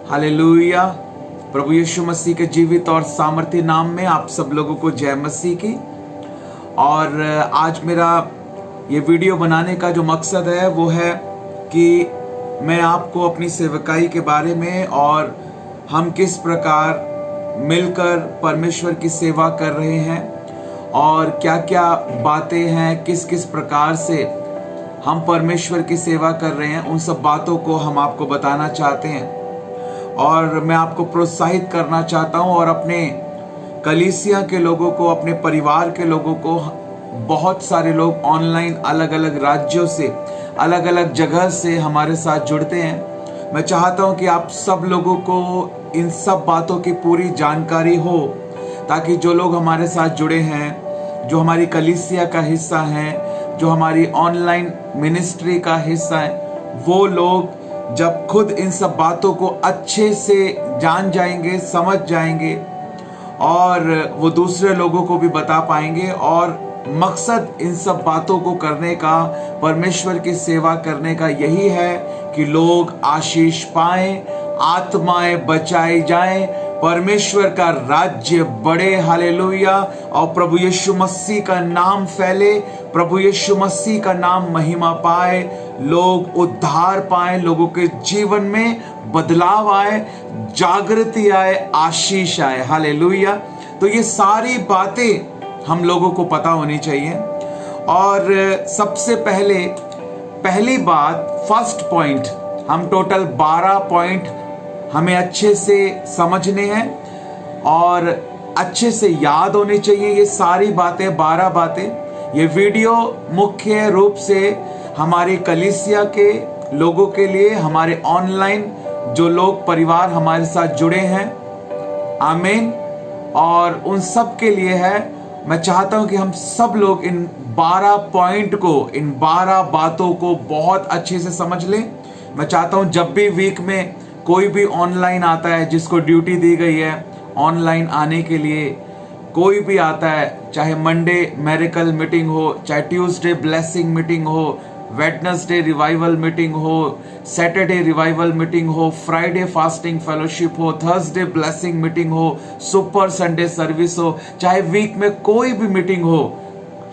Hallelujah. प्रभु यीशु मसीह के जीवित और सामर्थ्य नाम में आप सब लोगों को जय मसीह की। और आज मेरा ये वीडियो बनाने का जो मकसद है वो है कि मैं आपको अपनी सेवकाई के बारे में और हम किस प्रकार मिलकर परमेश्वर की सेवा कर रहे हैं और क्या क्या बातें हैं, किस किस प्रकार से हम परमेश्वर की सेवा कर रहे हैं, उन सब बातों को हम आपको बताना चाहते हैं। और मैं आपको प्रोत्साहित करना चाहता हूं और अपने कलीसिया के लोगों को, अपने परिवार के लोगों को, बहुत सारे लोग ऑनलाइन अलग अलग राज्यों से, अलग अलग जगह से हमारे साथ जुड़ते हैं। मैं चाहता हूं कि आप सब लोगों को इन सब बातों की पूरी जानकारी हो, ताकि जो लोग हमारे साथ जुड़े हैं, जो हमारी कलीसिया का हिस्सा हैं, जो हमारी ऑनलाइन मिनिस्ट्री का हिस्सा है, वो लोग जब खुद इन सब बातों को अच्छे से जान जाएंगे, समझ जाएंगे और वो दूसरे लोगों को भी बता पाएंगे। और मकसद इन सब बातों को करने का, परमेश्वर की सेवा करने का यही है कि लोग आशीष पाएं, आत्माएं बचाई जाएं, परमेश्वर का राज्य बढ़े। हालेलुया। और प्रभु यीशु मसीह का नाम फैले, प्रभु यीशु मसीह का नाम महिमा पाए, लोग उद्धार पाए, लोगों के जीवन में बदलाव आए, जागृति आए, आशीष आए। हालेलुया। तो ये सारी बातें हम लोगों को पता होनी चाहिए। और सबसे पहली बात, फर्स्ट पॉइंट, हम टोटल 12 पॉइंट हमें अच्छे से समझने हैं और अच्छे से याद होनी चाहिए। ये सारी बातें, 12 बातें, ये वीडियो मुख्य रूप से हमारी कलीसिया के लोगों के लिए, हमारे ऑनलाइन जो लोग परिवार हमारे साथ जुड़े हैं, आमीन, और उन सब के लिए है। मैं चाहता हूं कि हम सब लोग इन 12 पॉइंट को, इन 12 बातों को बहुत अच्छे से समझ लें। मैं चाहता हूं जब भी वीक में कोई भी ऑनलाइन आता है, जिसको ड्यूटी दी गई है ऑनलाइन आने के लिए, कोई भी आता है, चाहे मंडे मिरेकल मीटिंग हो, चाहे ट्यूसडे ब्लेसिंग मीटिंग हो, वेडनेसडे रिवाइवल मीटिंग हो, सैटरडे रिवाइवल मीटिंग हो, फ्राइडे फास्टिंग फेलोशिप हो, थर्सडे ब्लेसिंग मीटिंग हो, सुपर संडे सर्विस हो, चाहे वीक में कोई भी मीटिंग हो,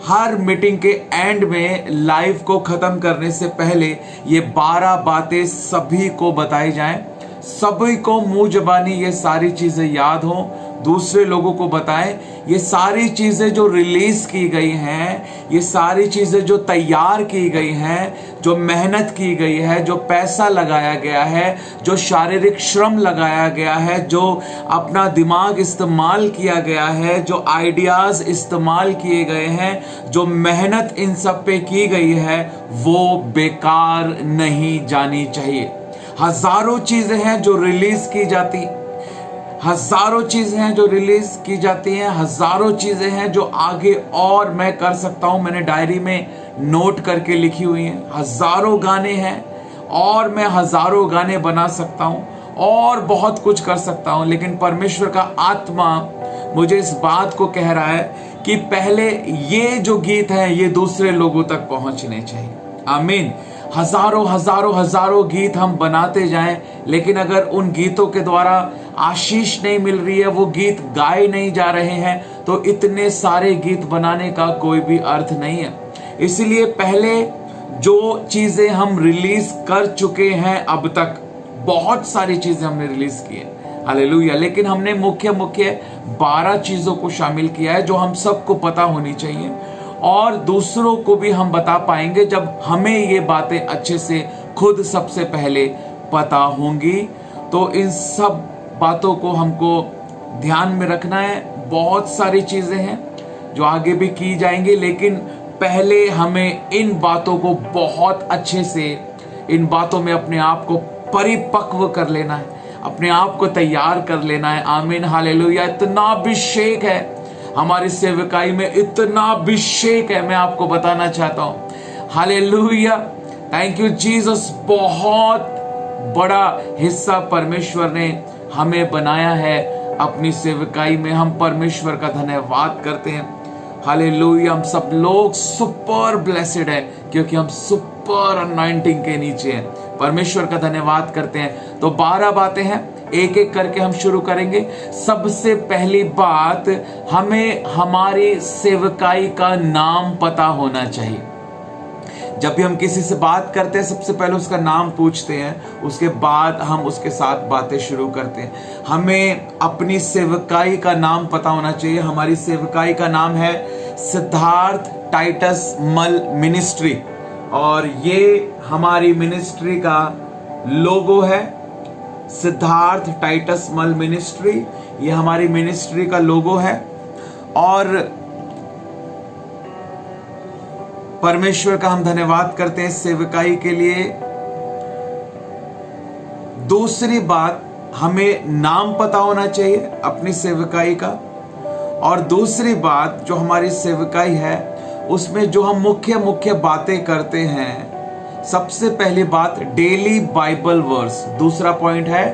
हर मीटिंग के एंड में लाइव को खत्म करने से पहले ये 12 बातें सभी को बताई जाएं, सभी को मुंह जबानी ये सारी चीजें याद हों, दूसरे लोगों को बताएं। ये सारी चीजें जो रिलीज की गई हैं, ये सारी चीजें जो तैयार की गई हैं, जो मेहनत की गई है, जो पैसा लगाया गया है, जो शारीरिक श्रम लगाया गया है, जो अपना दिमाग इस्तेमाल किया गया है, जो आइडियाज इस्तेमाल किए गए हैं, जो मेहनत इन सब पे की गई है, वो बेकार नहीं जानी चाहिए। हजारों चीजें हैं जो रिलीज की जाती, हजारों चीजें हैं जो रिलीज की जाती हैं, हजारों चीजें हैं जो आगे और मैं कर सकता हूं। मैंने डायरी में नोट करके लिखी हुई हैं। हजारों गाने हैं और मैं हजारों गाने बना सकता हूं और बहुत कुछ कर सकता हूं, लेकिन परमेश्वर का आत्मा मुझे इस बात को कह रहा है कि पहले ये जो गीत हैं ये दूसरे लोगों तक पहुंचने चाहिए। आमीन। हजारों गीत हम बनाते जाएं, लेकिन अगर उन गीतों के द्वारा आशीष नहीं मिल रही है, वो गीत गाए नहीं जा रहे हैं, तो इतने सारे गीत बनाने का कोई भी अर्थ नहीं है। इसलिए पहले जो चीजें हम रिलीज कर चुके हैं, अब तक बहुत सारी चीजें हमने रिलीज की है, हालेलुया, लेकिन हमने मुख्य 12 चीजों को शामिल किया है जो हम सबको पता होनी चाहिए और दूसरों को भी हम बता पाएंगे जब हमें ये बातें अच्छे से खुद सबसे पहले पता होंगी। तो इन सब बातों को हमको ध्यान में रखना है। बहुत सारी चीजें हैं जो आगे भी की जाएंगी, लेकिन पहले हमें इन बातों को बहुत अच्छे से, इन बातों में अपने आप को परिपक्व कर लेना है, अपने आप को तैयार कर लेना है। आमीन, हालेलुया। इतना अभिषेक है हमारी सेवकाई में, इतना अभिषेक है, मैं आपको बताना चाहता हूं। Hallelujah, thank you Jesus. बहुत बड़ा हिस्सा परमेश्वर ने हमें बनाया है अपनी सेवकाई में। हम परमेश्वर का धन्यवाद करते हैं। हालेलुया। हम सब लोग सुपर ब्लेसेड है क्योंकि हम सुपर अनॉइंटिंग के नीचे हैं। परमेश्वर का धन्यवाद करते हैं। तो 12 बातें हैं, एक एक करके हम शुरू करेंगे। सबसे पहली बात, हमें हमारी सेवकाई का नाम पता होना चाहिए। जब भी हम किसी से बात करते हैं सबसे पहले उसका नाम पूछते हैं, उसके बाद हम उसके साथ बातें शुरू करते हैं। हमें अपनी सेवकाई का नाम पता होना चाहिए। हमारी सेवकाई का नाम है सिद्धार्थ टाइटस मल मिनिस्ट्री, और ये हमारी मिनिस्ट्री का लोगो है। सिद्धार्थ टाइटस मल मिनिस्ट्री, ये हमारी मिनिस्ट्री का लोगो है। और परमेश्वर का हम धन्यवाद करते हैं सेवकाई के लिए। दूसरी बात, हमें नाम पता होना चाहिए अपनी सेवकाई का। और दूसरी बात, जो हमारी सेवकाई है उसमें जो हम मुख्य बातें करते हैं, सबसे पहली बात डेली बाइबल वर्स। दूसरा पॉइंट है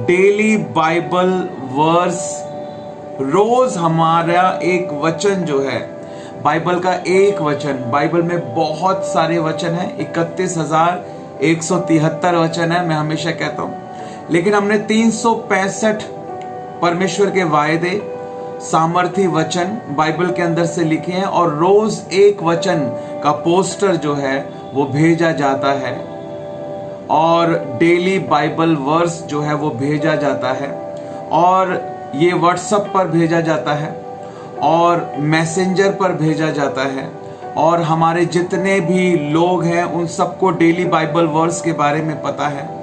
डेली बाइबल वर्स। रोज हमारा एक वचन जो है, बाइबल का एक वचन, बाइबल में बहुत सारे वचन हैं, 31,173 वचन है, मैं हमेशा कहता हूं, लेकिन हमने 365 परमेश्वर के वायदे, सामर्थी वचन बाइबल के अंदर से लिखे हैं, और रोज एक वचन का पोस्टर जो है वो भेजा जाता है, और डेली बाइबल वर्स जो है वो भेजा जाता है, और ये व्हाट्सएप पर भेजा जाता है और मैसेंजर पर भेजा जाता है। और हमारे जितने भी लोग हैं उन सबको डेली बाइबल वर्स के बारे में पता है।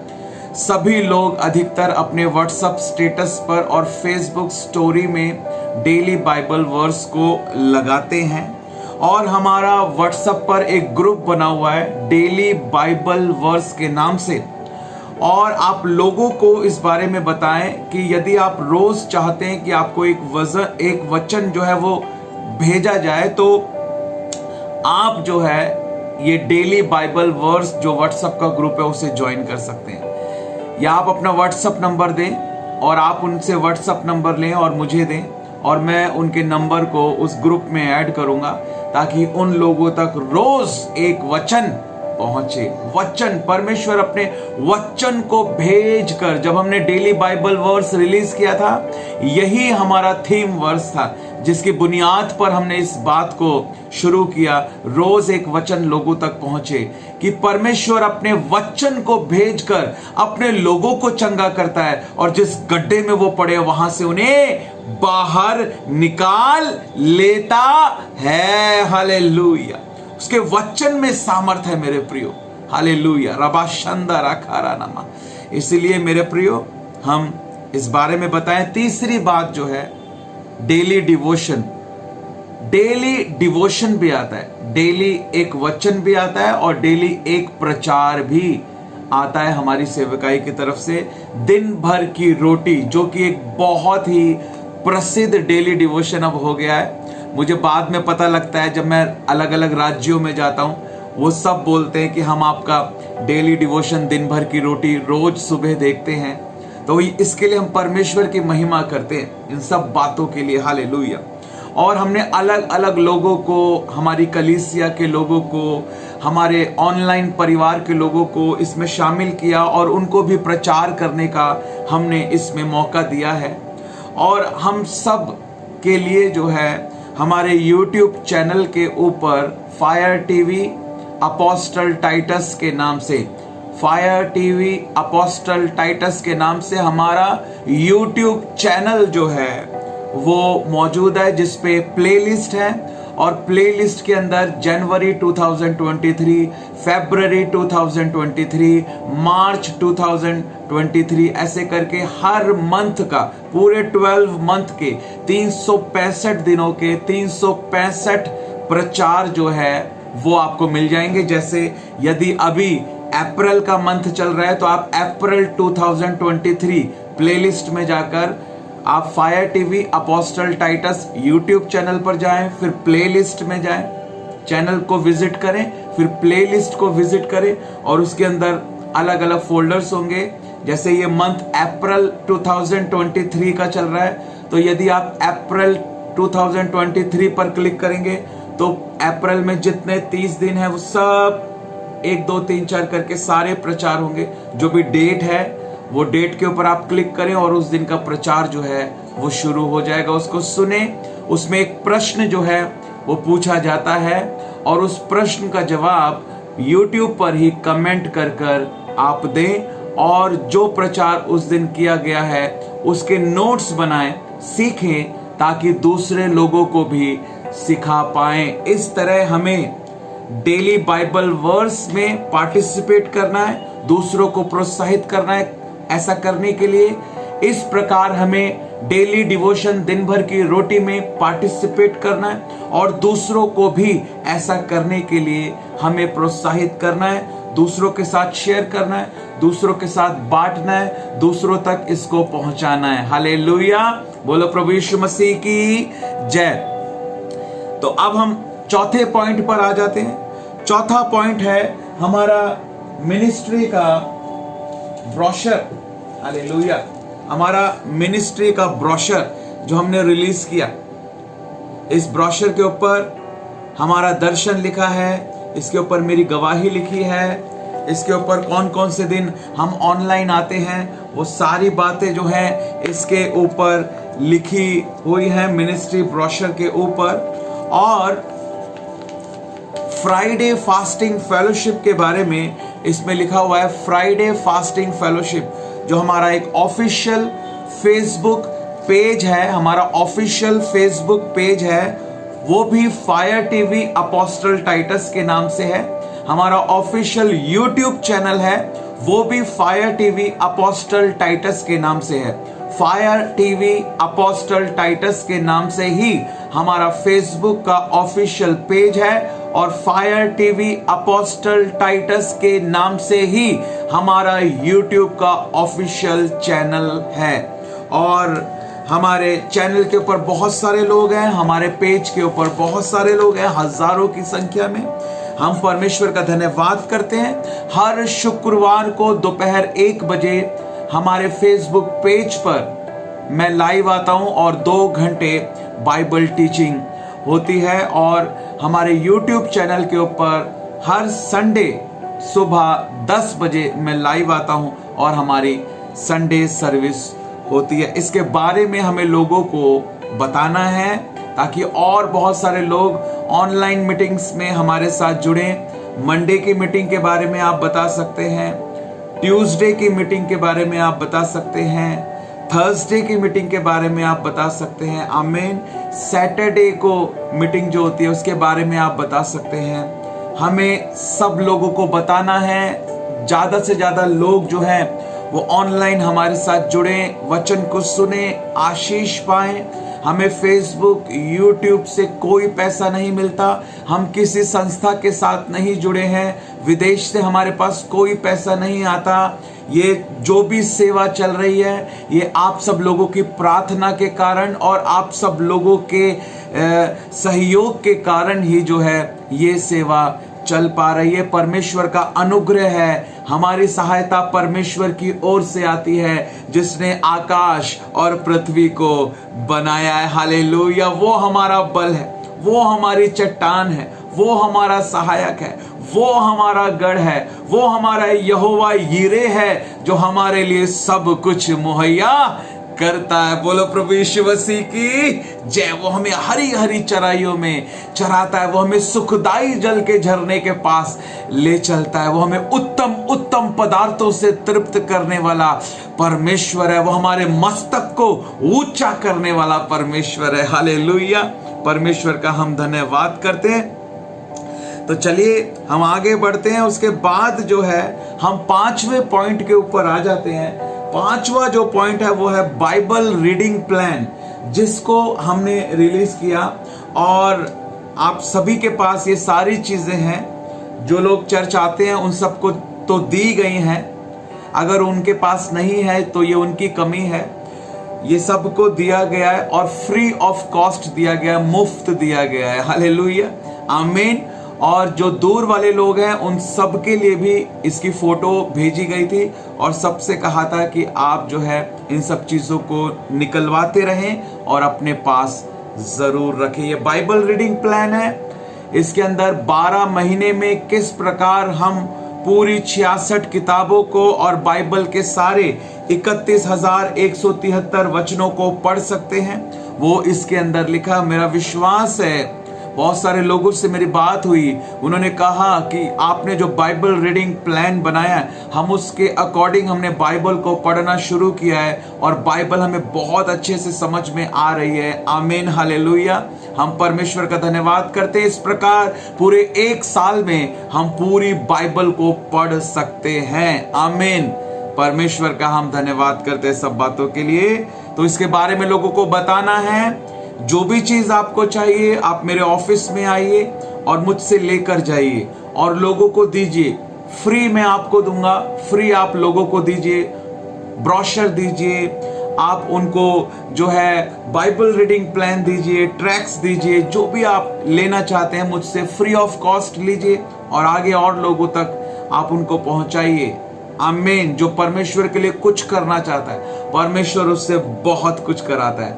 सभी लोग अधिकतर अपने व्हाट्सएप स्टेटस पर और फेसबुक स्टोरी में डेली बाइबल वर्स को लगाते हैं। और हमारा व्हाट्सएप पर एक ग्रुप बना हुआ है डेली बाइबल वर्स के नाम से। और आप लोगों को इस बारे में बताएं कि यदि आप रोज चाहते हैं कि आपको एक वचन जो है वो भेजा जाए, तो आप जो है ये डेली बाइबल वर्स जो व्हाट्सएप का ग्रुप है उसे ज्वाइन कर सकते हैं। या आप अपना व्हाट्सएप नंबर दें और आप उनसे व्हाट्सएप नंबर लें और मुझे दें, और मैं उनके नंबर को उस ग्रुप में ऐड करूंगा ताकि उन लोगों तक रोज एक वचन पहुंचे। वचन, परमेश्वर अपने वचन को भेजकर, जब हमने डेली बाइबल वर्स रिलीज किया था, यही हमारा थीम वर्स था जिसकी बुनियाद पर हमने इस बात को शुरू किया। रोज एक वचन लोगों तक पहुंचे, कि परमेश्वर अपने वचन को भेजकर अपने लोगों को चंगा करता है, और जिस गड्ढे में वो पड़े वहां से उन्हें बाहर निकाल लेता है। हालेलुया। उसके वचन में सामर्थ है मेरे प्रियो। हालेलुया। रबा शंदा राखारा नामा। इसलिए मेरे प्रियो, हम इस बारे में बताएं। तीसरी बात जो है डेली डिवोशन। डेली डिवोशन भी आता है, डेली एक वचन भी आता है, और डेली एक प्रचार भी आता है हमारी सेवकाई की तरफ से। दिन भर की रोटी, जो कि एक बहुत ही प्रसिद्ध डेली डिवोशन अब हो गया है। मुझे बाद में पता लगता है, जब मैं अलग अलग राज्यों में जाता हूं, वो सब बोलते हैं कि हम आपका डेली डिवोशन दिन भर की रोटी रोज सुबह देखते हैं। तो इसके लिए हम परमेश्वर की महिमा करते हैं, इन सब बातों के लिए। हालेलुया। और हमने अलग अलग लोगों को, हमारी कलीसिया के लोगों को, हमारे ऑनलाइन परिवार के लोगों को इसमें शामिल किया, और उनको भी प्रचार करने का हमने इसमें मौका दिया है। और हम सब के लिए जो है हमारे YouTube चैनल के ऊपर फायर टीवी अपोस्टल टाइटस के नाम से, फायर टीवी अपोस्टल टाइटस के नाम से हमारा YouTube चैनल जो है वो मौजूद है, जिसपे प्लेलिस्ट है। और प्लेलिस्ट के अंदर जनवरी 2023, फरवरी 2023, मार्च 2023, ऐसे करके हर मंथ का, पूरे 12 मंथ के 365 दिनों के 365 प्रचार जो है वो आपको मिल जाएंगे। जैसे यदि अभी अप्रैल का मंथ चल रहा है, तो आप अप्रैल 2023 प्लेलिस्ट में जाकर आप Fire TV Apostle Titus YouTube channel पर जाएं, फिर प्लेलिस्ट में जाएं, चैनल को विजिट करें, फिर प्लेलिस्ट को विजिट करें, और उसके अंदर अलग अलग फोल्डर्स होंगे। जैसे ये मंथ अप्रैल 2023 का चल रहा है, तो यदि आप अप्रैल 2023 पर क्लिक करेंगे तो अप्रैल में जितने 30 दिन है वो सब 1 2 3 4 करके सारे प्रचार होंगे। जो भी डेट है वो डेट के ऊपर आप क्लिक करें और उस दिन का प्रचार जो है वो शुरू हो जाएगा। उसको सुने। उसमें एक प्रश्न जो है वो पूछा जाता है और उस प्रश्न का जवाब YouTube पर ही कमेंट कर आप दें और जो प्रचार उस दिन किया गया है उसके नोट्स बनाएं, सीखें, ताकि दूसरे लोगों को भी सिखा पाएं। इस तरह हमें डेली बाइबल वर्स में पार्टिसिपेट करना है, दूसरों को प्रोत्साहित करना है। ऐसा करने के लिए इस प्रकार हमें डेली डिवोशन, दिन भर की रोटी में पार्टिसिपेट करना है और दूसरों को भी ऐसा करने के लिए हमें प्रोत्साहित करना है। दूसरों के साथ शेयर करना है, दूसरों के साथ बांटना है, दूसरों तक इसको पहुंचाना है। हालेलुया, बोलो प्रभु यीशु मसीह की जय। तो अब हम चौथे पॉइंट पर आ जाते हैं। चौथा पॉइंट है हमारा मिनिस्ट्री का ब्रोशर। हालेलुया, हमारा मिनिस्ट्री का ब्रोशर जो हमने रिलीज किया। इस ब्रोशर के ऊपर हमारा दर्शन लिखा है, इसके ऊपर मेरी गवाही लिखी है, इसके ऊपर कौन कौन से दिन हम ऑनलाइन आते हैं, वो सारी बातें जो हैं इसके ऊपर लिखी हुई है मिनिस्ट्री ब्रोशर के ऊपर। और फ्राइडे फास्टिंग फेलोशिप के बारे में इसमें लिखा हुआ है। फ्राइडे फास्टिंग फेलोशिप जो हमारा एक ऑफिशियल फेसबुक पेज है, हमारा ऑफिशियल फेसबुक पेज है, वो भी फायर टीवी अपोस्टल टाइटस के नाम से है। हमारा ऑफिशियल यूट्यूब चैनल है, वो भी फायर टीवी अपोस्टल टाइटस के नाम से है। फायर टीवी अपोस्टल टाइटस के नाम से ही हमारा फेसबुक का ऑफिशियल पेज है और फायर टीवी अपोस्टल टाइटस के नाम से ही हमारा यूट्यूब का ऑफिशियल चैनल है। और हमारे चैनल के ऊपर बहुत सारे लोग हैं, हमारे पेज के ऊपर बहुत सारे लोग हैं, हजारों की संख्या में। हम परमेश्वर का धन्यवाद करते हैं। हर शुक्रवार को दोपहर 1 बजे हमारे फेसबुक पेज पर मैं लाइव आता हूं और 2 घंटे बाइबल टीचिंग होती है। और हमारे यूट्यूब चैनल के ऊपर हर संडे सुबह 10 बजे मैं लाइव आता हूं और हमारी संडे सर्विस होती है। इसके बारे में हमें लोगों को बताना है ताकि और बहुत सारे लोग ऑनलाइन मीटिंग्स में हमारे साथ जुड़े। मंडे की मीटिंग के बारे में आप बता सकते हैं, ट्यूसडे की मीटिंग के बारे में आप बता सकते हैं, थर्सडे की मीटिंग के बारे में आप बता सकते हैं। आमीन। सैटरडे को मीटिंग जो होती है उसके बारे में आप बता सकते हैं। हमें सब लोगों को बताना है, ज्यादा से ज्यादा लोग जो हैं वो ऑनलाइन हमारे साथ जुड़े, वचन को सुने, आशीष पाएं। हमें फेसबुक, यूट्यूब से कोई पैसा नहीं मिलता, हम किसी संस्था के साथ नहीं जुड़े हैं, विदेश से हमारे पास कोई पैसा नहीं आता। ये जो भी सेवा चल रही है ये आप सब लोगों की प्रार्थना के कारण और आप सब लोगों के सहयोग के कारण ही जो है ये सेवा चल पा रही है। परमेश्वर का अनुग्रह है, हमारी सहायता परमेश्वर की ओर से आती है जिसने आकाश और पृथ्वी को बनाया है। हालेलुया। वो हमारा बल है, वो हमारी चट्टान है, वो हमारा सहायक है, वो हमारा गढ़ है, वो हमारा यहोवा यीरे है जो हमारे लिए सब कुछ मुहैया करता है। बोलो प्रभु यीशु मसीह की जय। वो हमें हरी हरी चराइयों में चराता है, वो हमें सुखदाई जल के झरने के पास ले चलता है, वो हमें उत्तम उत्तम पदार्थों से तृप्त करने वाला परमेश्वर है, वो हमारे मस्तक को ऊंचा करने वाला परमेश्वर है। हालेलुया। परमेश्वर का हम धन्यवाद करते हैं। तो चलिए हम आगे बढ़ते हैं। उसके बाद जो है हम 5वें पॉइंट के ऊपर आ जाते हैं। 5वां जो पॉइंट है वो है बाइबल रीडिंग प्लान, जिसको हमने रिलीज किया और आप सभी के पास ये सारी चीजें हैं। जो लोग चर्च आते हैं उन सबको तो दी गई हैं, अगर उनके पास नहीं है तो ये उनकी कमी है। ये सबको दिया गया है और फ्री ऑफ कॉस्ट दिया गया है, मुफ्त दिया गया है। हालेलुया, आमीन। और जो दूर वाले लोग हैं उन सब के लिए भी इसकी फोटो भेजी गई थी और सबसे कहा था कि आप जो है इन सब चीजों को निकलवाते रहें और अपने पास जरूर रखें। ये बाइबल रीडिंग प्लान है। इसके अंदर 12 महीने में किस प्रकार हम पूरी 66 किताबों को और बाइबल के सारे 31,173 वचनों को पढ़ सकते हैं। वो इसके अंदर लिखा। मेरा विश्वास है, बहुत सारे लोगों से मेरी बात हुई, उन्होंने कहा कि आपने जो बाइबल रीडिंग प्लान बनाया, हम उसके अकॉर्डिंग हमने बाइबल को पढ़ना शुरू किया है और बाइबल हमें बहुत अच्छे से समझ में आ रही है। आमीन, हालेलुया। हम परमेश्वर का धन्यवाद करते हैं। इस प्रकार पूरे 1 साल में हम पूरी बाइबल को पढ़ सकते हैं। आमीन। परमेश्वर का हम धन्यवाद करते हैं सब बातों के लिए। तो इसके बारे में लोगों को बताना है। जो भी चीज आपको चाहिए, आप मेरे ऑफिस में आइए और मुझसे लेकर जाइए और लोगों को दीजिए। फ्री मैं आपको दूंगा, फ्री आप लोगों को दीजिए। ब्रोशर दीजिए, आप उनको जो है बाइबल रीडिंग प्लान दीजिए, ट्रैक्स दीजिए, जो भी आप लेना चाहते हैं मुझसे फ्री ऑफ कॉस्ट लीजिए और आगे और लोगों तक आप उनको पहुंचाइए। आमीन। जो परमेश्वर के लिए कुछ करना चाहता है, परमेश्वर उससे बहुत कुछ कराता है,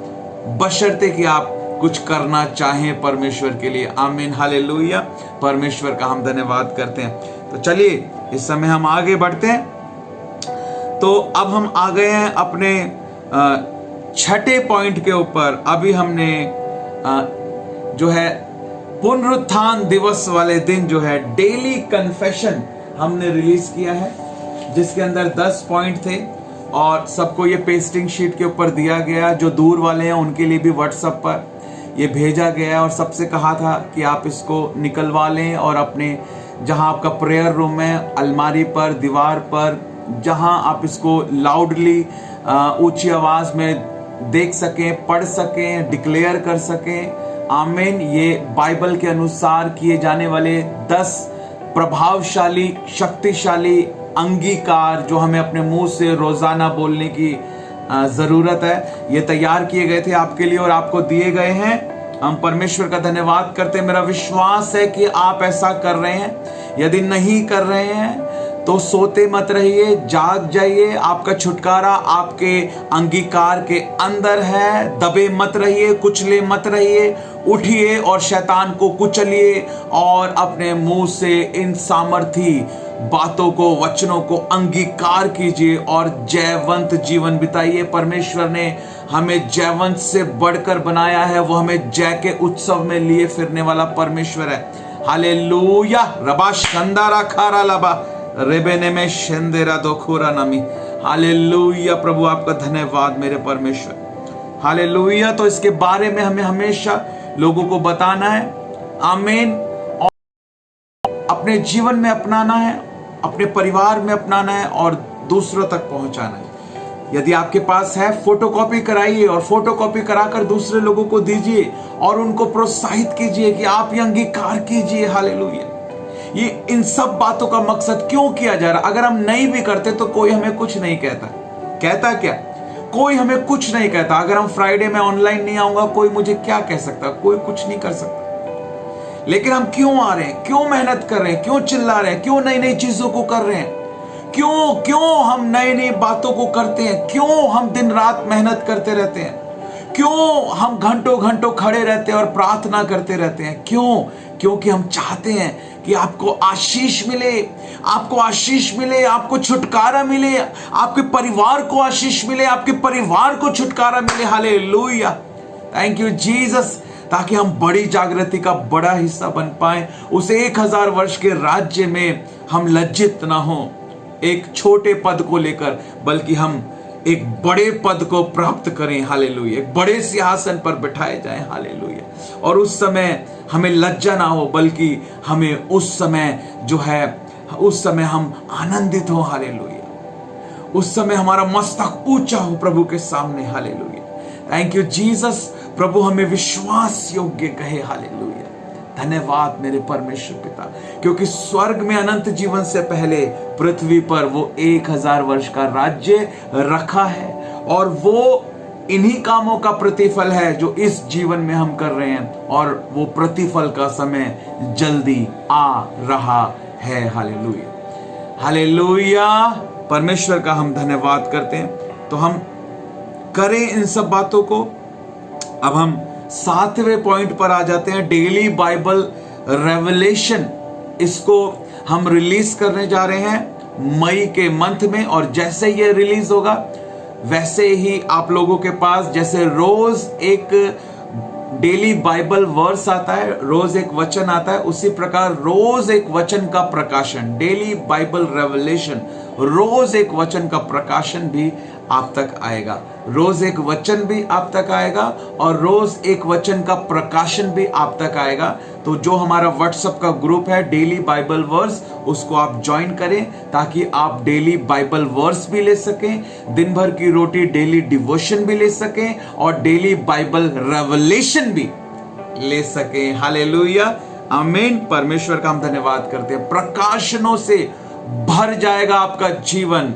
बशर्ते कि आप कुछ करना चाहें परमेश्वर के लिए। आमीन, हालेलुया। परमेश्वर का हम धन्यवाद करते हैं। तो चलिए इस समय हम आगे बढ़ते हैं। तो अब हम आ गए हैं अपने 6ठे पॉइंट के ऊपर। अभी हमने जो है पुनरुत्थान दिवस वाले दिन जो है डेली कन्फेशन हमने रिलीज किया है, जिसके अंदर 10 पॉइंट थे और सबको ये पेस्टिंग शीट के ऊपर दिया गया। जो दूर वाले हैं उनके लिए भी व्हाट्सएप पर ये भेजा गया और सबसे कहा था कि आप इसको निकलवा लें और अपने जहां आपका प्रेयर रूम है, अलमारी पर, दीवार पर, जहां आप इसको लाउडली ऊंची आवाज में देख सकें, पढ़ सकें, डिक्लेयर कर सकें। आमीन। ये बाइबल के अनुसार किए जाने वाले 10 प्रभावशाली, शक्तिशाली अंगीकार जो हमें अपने मुंह से रोजाना बोलने की जरूरत है, ये तैयार किए गए थे आपके लिए और आपको दिए गए हैं। हम परमेश्वर का धन्यवाद करते हैं। मेरा विश्वास है कि आप ऐसा कर रहे हैं। यदि नहीं कर रहे हैं तो सोते मत रहिए, जाग जाइए। आपका छुटकारा आपके अंगीकार के अंदर है। दबे मत रहिए, कुचले मत रहिए, उठिए और शैतान को कुचलिए और अपने मुंह से इन सामर्थी बातों को, वचनों को अंगीकार कीजिए और जयवंत जीवन बिताइए। परमेश्वर ने हमें जयवंत से बढ़कर बनाया है। वो हमें जय के उत्सव में लिए फिरने वाला परमेश्वर है। हालेलुया। रबा शंदारा खारा लबा रेबेने में शेंदेरा दोखोरा नमी। हालेलुया। प्रभु आपका धन्यवाद मेरे परमेश्वर। हालेलुया। तो इसके बारे में हमें हमेशा लोगों को बताना है। आमीन। और अपने जीवन में अपनाना है, अपने परिवार में अपनाना है और दूसरों तक पहुंचाना है। यदि आपके पास है, फोटोकॉपी कराइए और फोटोकॉपी कराकर दूसरे लोगों को दीजिए और उनको प्रोत्साहित कीजिए कि आप ये अंगीकार कीजिए। हालेलुया। ये इन सब बातों का मकसद क्यों किया जा रहा? अगर हम नहीं भी करते तो कोई हमें कुछ नहीं कहता। कहता क्या? कोई हमें कुछ नहीं कहता। अगर हम फ्राइडे में ऑनलाइन नहीं आऊंगा, कोई मुझे क्या कह सकता? कोई कुछ नहीं कर सकता। लेकिन हम क्यों आ रहे हैं? क्यों मेहनत कर रहे हैं? क्यों चिल्ला रहे हैं? क्यों नई नई चीजों को कर रहे हैं? क्यों हम नई नई बातों को करते हैं? क्यों हम दिन रात मेहनत करते रहते हैं? क्यों हम घंटों घंटों खड़े रहते हैं और प्रार्थना करते रहते हैं? क्यों? क्योंकि हम चाहते हैं कि आपको आशीष मिले, आपको आशीष मिले, आपको छुटकारा मिले, आपके परिवार को आशीष मिले, आपके परिवार को छुटकारा मिले। हालेलुया। Thank you Jesus. ताकि हम बड़ी जागृति का बड़ा हिस्सा बन पाए। उस 1000 वर्ष के राज्य में हम लज्जित ना हो एक छोटे पद को लेकर, बल्कि हम एक बड़े पद को प्राप्त करें। हालेलुया। एक बड़े सिंहासन पर बिठाए जाएं। हालेलुया। और उस समय हमें लज्जा ना हो, बल्कि हमें उस समय जो है, उस समय हम आनंदित हो। हालेलुया। उस समय हमारा मस्तक ऊंचा हो प्रभु के सामने। हालेलुया। Thank you Jesus. प्रभु हमें विश्वास योग्य कहे। हालेलुया। धन्यवाद मेरे परमेश्वर पिता, क्योंकि स्वर्ग में अनंत जीवन से पहले पृथ्वी पर वो 1000 वर्ष का राज्य रखा है और वो इन्हीं कामों का प्रतिफल है जो इस जीवन में हम कर रहे हैं और वो प्रतिफल का समय जल्दी आ रहा है। हालेलुया। हालेलुया। परमेश्वर का हम धन्यवाद करते हैं। तो हम करें इन सब बातों को। अब हम 7वें पॉइंट पर आ जाते हैं। डेली बाइबल रेवलेशन, इसको हम रिलीज करने जा रहे हैं मई के मंथ में और जैसे ये रिलीज होगा वैसे ही आप लोगों के पास जैसे रोज एक डेली बाइबल वर्स आता है, रोज एक वचन आता है, उसी प्रकार रोज एक वचन का प्रकाशन, डेली बाइबल रेवलेशन, रोज एक वचन का प्रकाशन भी आप तक आएगा। रोज एक वचन भी आप तक आएगा और रोज एक वचन का प्रकाशन भी आप तक आएगा। तो जो हमारा व्हाट्सएप का ग्रुप है डेली बाइबल वर्स, उसको आप ज्वाइन करें ताकि आप डेली बाइबल वर्स भी ले सकें, दिन भर की रोटी डेली डिवोशन भी ले सकें और डेली बाइबल रेवलेशन भी ले सकें। हालेलुया, आमीन। परमेश्वर का हम धन्यवाद करते हैं। प्रकाशनों से भर जाएगा आपका जीवन।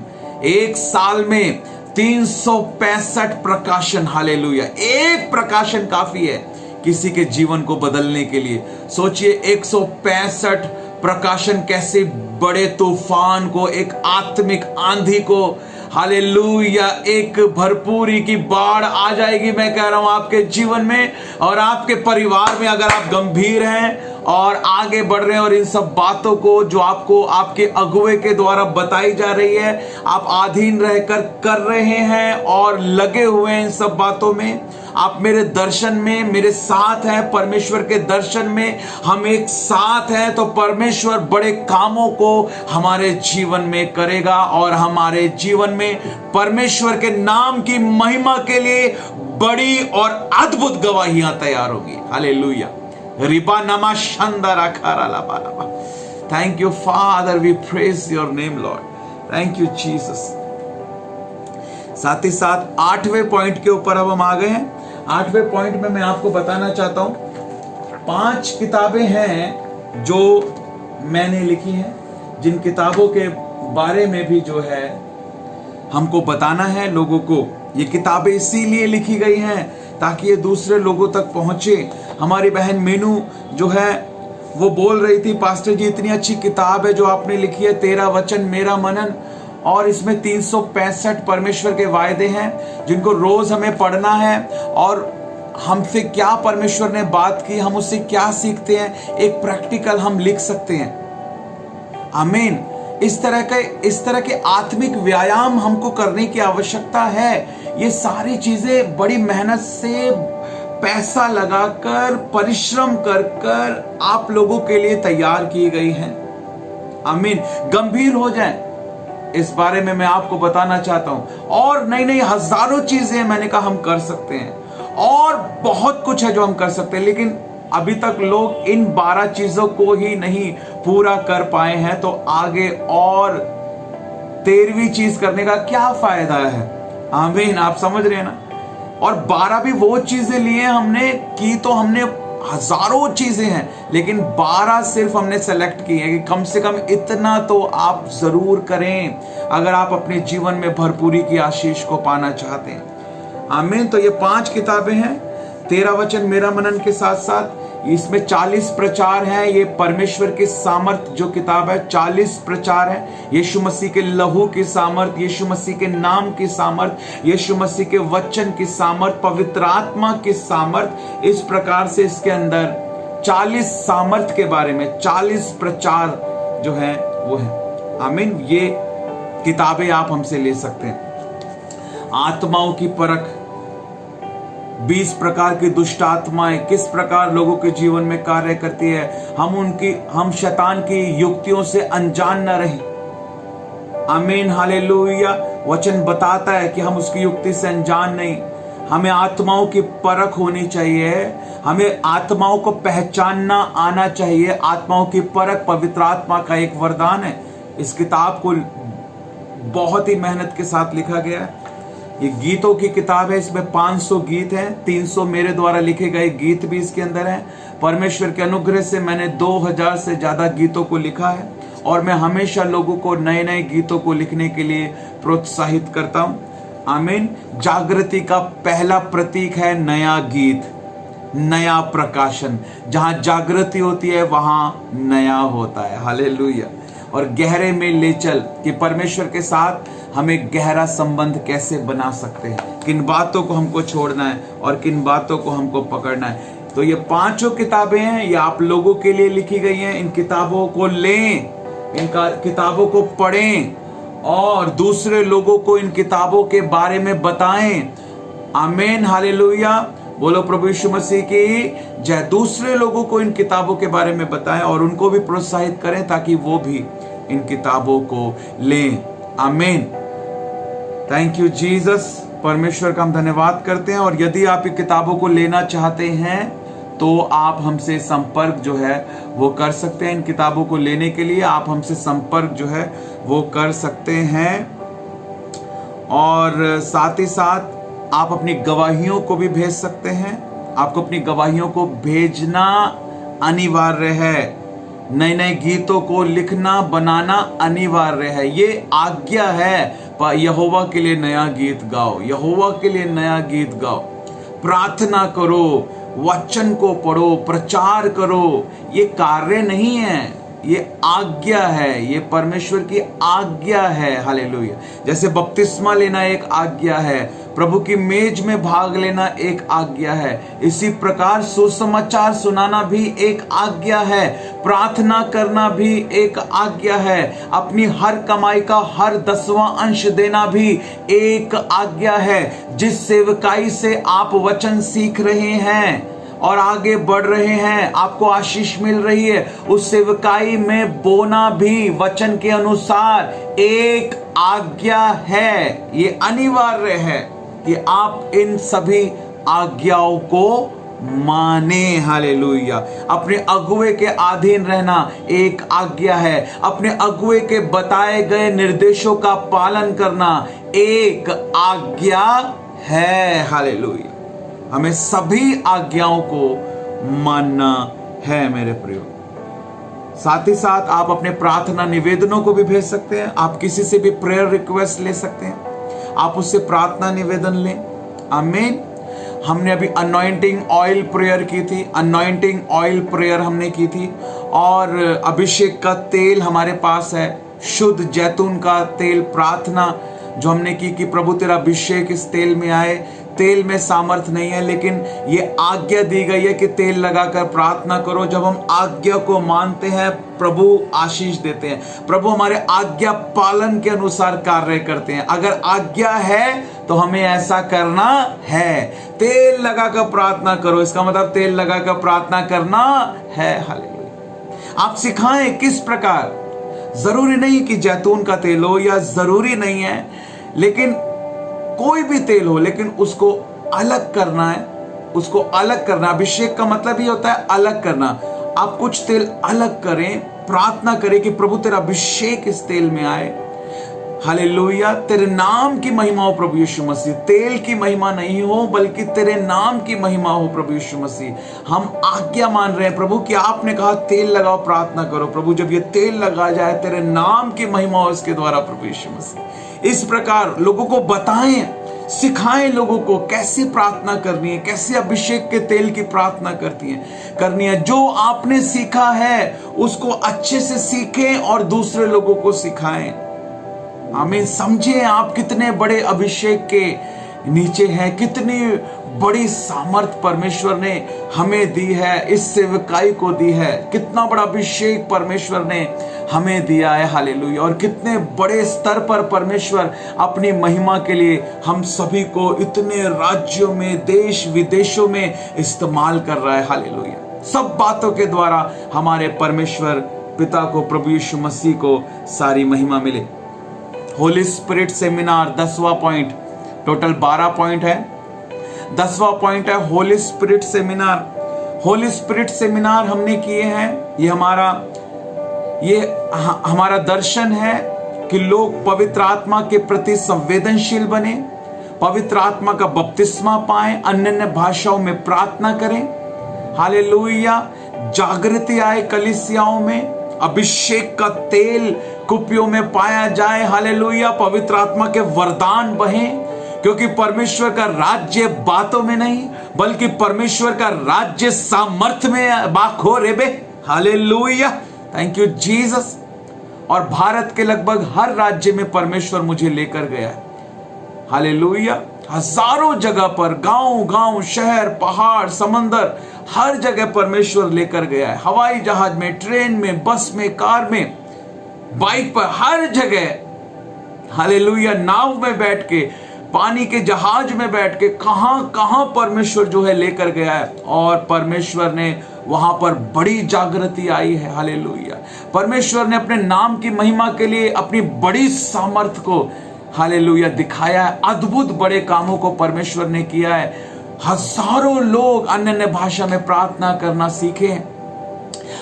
एक साल में 365 प्रकाशन, हालेलुया। एक प्रकाशन काफी है किसी के जीवन को बदलने के लिए। सोचिए 165 प्रकाशन कैसे बड़े तूफान को, एक आत्मिक आंधी को, हालेलुया, एक भरपूरी की बाढ़ आ जाएगी। मैं कह रहा हूं आपके जीवन में और आपके परिवार में, अगर आप गंभीर हैं और आगे बढ़ रहे हैं और इन सब बातों को जो आपको आपके अगुवे के द्वारा बताई जा रही है, आप अधीन रहकर कर रहे हैं और लगे हुए हैं इन सब बातों में, आप मेरे दर्शन में मेरे साथ हैं, परमेश्वर के दर्शन में हम एक साथ हैं, तो परमेश्वर बड़े कामों को हमारे जीवन में करेगा और हमारे जीवन में परमेश्वर के नाम की महिमा के लिए बड़ी और अद्भुत गवाहियां तैयार होगी। हालेलुया। रिबा नमा शंदरा खारा लाबा लाबा। Thank you Father, we praise your name Lord. Thank you Jesus. साथ ही साथ 8वें पॉइंट के ऊपर अब हम आ गए हैं। 8वें पॉइंट में मैं आपको बताना चाहता हूं 5 किताबें हैं जो मैंने लिखी हैं, जिन किताबों के बारे में भी जो है हमको बताना है लोगों को। ये किताबें इसीलिए लिखी गई हैं ताकि ये दूसरे लोगों तक पहुंचे। हमारी बहन मीनू जो है वो बोल रही थी, पास्टर जी इतनी अच्छी किताब है जो आपने लिखी है, तेरा वचन मेरा मनन, और इसमें 365 परमेश्वर के वायदे हैं जिनको रोज हमें पढ़ना है और हमसे क्या परमेश्वर ने बात की, हम उससे क्या सीखते हैं, एक प्रैक्टिकल हम लिख सकते हैं। आमीन। इस तरह के आत्मिक व्यायाम हमको करने की आवश्यकता है। ये सारी चीजें बड़ी मेहनत से, पैसा लगाकर, परिश्रम कर आप लोगों के लिए तैयार की गई हैं। आमीन। गंभीर हो जाएं, इस बारे में मैं आपको बताना चाहता हूं। और नई हजारों चीजें मैंने कहा हम कर सकते हैं और बहुत कुछ है जो हम कर सकते हैं, लेकिन अभी तक लोग इन 12 चीजों को ही नहीं पूरा कर पाए हैं, तो आगे और 13वीं चीज करने का क्या फायदा है। आमीन। आप समझ रहे हैं ना। और 12 भी वो चीजें लिए हमने की, तो हमने हजारों चीजें हैं, लेकिन 12 सिर्फ हमने सेलेक्ट की है कि कम से कम इतना तो आप जरूर करें अगर आप अपने जीवन में भरपूरी की आशीष को पाना चाहते हैं। आमीन। तो ये 5 किताबें हैं, तेरा वचन मेरा मनन के साथ साथ इसमें 40 प्रचार हैं। ये परमेश्वर के सामर्थ जो किताब है, 40 प्रचार है। यीशु मसीह के लहू की सामर्थ, यीशु मसीह के नाम की सामर्थ, यीशु मसीह के वचन की सामर्थ, पवित्र आत्मा की सामर्थ। इस प्रकार से इसके अंदर 40 सामर्थ के बारे में 40 प्रचार जो है वो है। आमीन। ये किताबें आप हमसे ले सकते हैं। आत्माओं की परख, 20 प्रकार की दुष्ट आत्माएं किस प्रकार लोगों के जीवन में कार्य करती है, हम शैतान की युक्तियों से अनजान न रहें। आमीन। हालेलुया। वचन बताता है कि हम उसकी युक्ति से अनजान नहीं। हमें आत्माओं की परख होनी चाहिए, हमें आत्माओं को पहचानना आना चाहिए। आत्माओं की परख पवित्र आत्मा का एक वरदान है। इस किताब को बहुत ही मेहनत के साथ लिखा गया है। ये गीतों की किताब है, इसमें 500 गीत हैं, 300 मेरे द्वारा लिखे गए गीत भी इसके अंदर हैं। परमेश्वर के अनुग्रह से मैंने 2000 से ज्यादा गीतों को लिखा है और मैं हमेशा लोगों को नए गीतों को लिखने के लिए प्रोत्साहित करता हूं। आमीन। जागृति का पहला प्रतीक है नया गीत, नया प्रकाशन। जहां जागृति होती है वहां नया होता है। हालेलुया। और गहरे में ले चल कि परमेश्वर के साथ हमें गहरा संबंध कैसे बना सकते हैं, किन बातों को हमको छोड़ना है और किन बातों को हमको पकड़ना है। तो ये 5 किताबें हैं, ये आप लोगों के लिए लिखी गई हैं। इन किताबों को लें, इन किताबों को पढ़ें और दूसरे लोगों को इन किताबों के बारे में बताएं। आमीन, हालेलुया। बोलो प्रभु यीशु मसीह की जय। दूसरे लोगों को इन किताबों के बारे में बताएं और उनको भी प्रोत्साहित करें ताकि वो भी इन किताबों को लें। आमीन। Thank you Jesus. परमेश्वर का हम धन्यवाद करते हैं। और यदि आप इन किताबों को लेना चाहते हैं तो आप हमसे संपर्क जो है वो कर सकते हैं। इन किताबों को लेने के लिए आप हमसे संपर्क जो है वो कर सकते हैं। और साथ ही साथ आप अपनी गवाहियों को भी भेज सकते हैं। आपको अपनी गवाहियों को भेजना अनिवार्य है। नए नए गीतों को लिखना बनाना अनिवार्य है। ये आज्ञा है। यहोवा के लिए नया गीत गाओ, यहोवा के लिए नया गीत गाओ। प्रार्थना करो, वचन को पढ़ो, प्रचार करो। ये कार्य नहीं है, ये आज्ञा है। ये परमेश्वर की आज्ञा है। हालेलुया। जैसे बपतिस्मा लेना एक आज्ञा है, प्रभु की मेज में भाग लेना एक आज्ञा है, इसी प्रकार सुसमाचार सुनाना भी एक आज्ञा है, प्रार्थना करना भी एक आज्ञा है, अपनी हर कमाई का हर 10वां अंश देना भी एक आज्ञा है। जिस सेवकाई से आप वचन सीख रहे हैं और आगे बढ़ रहे हैं, आपको आशीष मिल रही है, उस सेवकाई में बोना भी वचन के अनुसार एक आज्ञा है। ये अनिवार्य है कि आप इन सभी आज्ञाओं को माने। हालेलुया। अपने अगुवे के अधीन रहना एक आज्ञा है। अपने अगुवे के बताए गए निर्देशों का पालन करना एक आज्ञा है। हालेलुया। हमें सभी आज्ञाओं को मानना है मेरे प्रियो। साथ ही साथ आप अपने प्रार्थना निवेदनों को भी भेज सकते हैं। आप किसी से भी प्रेयर रिक्वेस्ट ले सकते हैं, आप उससे प्रार्थना निवेदन लें। आमीन। हमने अभी अनॉइंटिंग ऑयल प्रेयर की थी, अनॉइंटिंग ऑयल प्रेयर हमने की थी। और अभिषेक का तेल हमारे पास है, शुद्ध जैतून का तेल, प्रार्थना जो हमने की कि प्रभु तेरा अभिषेक इस तेल में आए। तेल में सामर्थ नहीं है, लेकिन ये आज्ञा दी गई है कि तेल लगाकर प्रार्थना करो। जब हम आज्ञा को मानते हैं, प्रभु आशीष देते हैं। प्रभु हमारे आज्ञा पालन के अनुसार कार्य करते हैं। अगर आज्ञा है तो हमें ऐसा करना है। तेल लगाकर प्रार्थना करो, इसका मतलब तेल लगाकर प्रार्थना करना है। हालेलुया। आप सिखाएं किस प्रकार। जरूरी नहीं कि जैतून का तेल हो, या जरूरी नहीं है, लेकिन कोई भी तेल हो, लेकिन उसको अलग करना है। उसको अलग करना, अभिषेक का मतलब ही होता है अलग करना। आप कुछ तेल अलग करें, प्रार्थना करें कि प्रभु तेरा अभिषेक इस तेल में आए। हालेलुया। तेरे नाम की महिमा हो प्रभु यीशु मसीह। तेल की महिमा नहीं हो, बल्कि तेरे नाम की महिमा हो प्रभु यीशु मसीह। हम आज्ञा मान रहे हैं प्रभु कि आपने कहा तेल लगाओ, प्रार्थना करो। प्रभु जब ये तेल लगा जाए, तेरे नाम की महिमा हो इसके द्वारा प्रभु यीशु मसीह। इस प्रकार लोगों को बताएं, सिखाएं लोगों को कैसे प्रार्थना करनी है, कैसे अभिषेक के तेल की प्रार्थना करनी है। जो आपने सीखा है उसको अच्छे से सीखें और दूसरे लोगों को सिखाएं। आमीन। समझें आप कितने बड़े अभिषेक के नीचे हैं, कितनी बड़ी सामर्थ परमेश्वर ने हमें दी है, इस सेवकाई को दी है। कितना बड़ा अभिषेक परमेश्वर ने हमें दिया है। हालेलुया। और कितने बड़े स्तर पर परमेश्वर अपनी महिमा के लिए हम सभी को इतने राज्यों में, देश विदेशों में इस्तेमाल कर रहा है। हालेलुया। सब बातों के द्वारा हमारे परमेश्वर पिता को, प्रभु यीशु मसीह को सारी महिमा मिले। होली स्पिरिट सेमिनार 10वां पॉइंट, टोटल 12 पॉइंट है। 10वां पॉइंट है holy spirit seminar. Holy spirit seminar हमने किए हैं। ये हमारा दर्शन है कि लोग पवित्र आत्मा के प्रति संवेदनशील बने, पवित्र आत्मा का बपतिस्मा पाएं, अन्य भाषाओं में प्रार्थना करें। हालेलुया। जागृति आए कलीसियाओं में, अभिषेक का तेल कुपियों में पाया जाए। हालेलुया। पवित्र आत्मा के वरदान बहें, क्योंकि परमेश्वर का राज्य बातों में नहीं, बल्कि परमेश्वर का राज्य सामर्थ में बाखो रेबे। हालेलुया। Thank you Jesus. और भारत के लगभग हर राज्य में परमेश्वर मुझे लेकर गया है। हालेलुया। हजारों जगह पर, गांव, शहर, पहाड़, समंदर, हर जगह परमेश्वर लेकर गया है। हवाई जहाज में, ट्रेन में, बस में, कार में, बाइक पर, हर जगह हालेलुया, नाव में बैठ के, पानी के जहाज में बैठ के कहां कहां परमेश्वर जो है लेकर गया है, और परमेश्वर ने वहां पर बड़ी जागृति आई है। हालेलुया, परमेश्वर ने अपने नाम की महिमा के लिए अपनी बड़ी सामर्थ को हालेलुया दिखाया है। अद्भुत बड़े कामों को परमेश्वर ने किया है। हजारों लोग अन्य अन्य भाषा में प्रार्थना करना सीखे,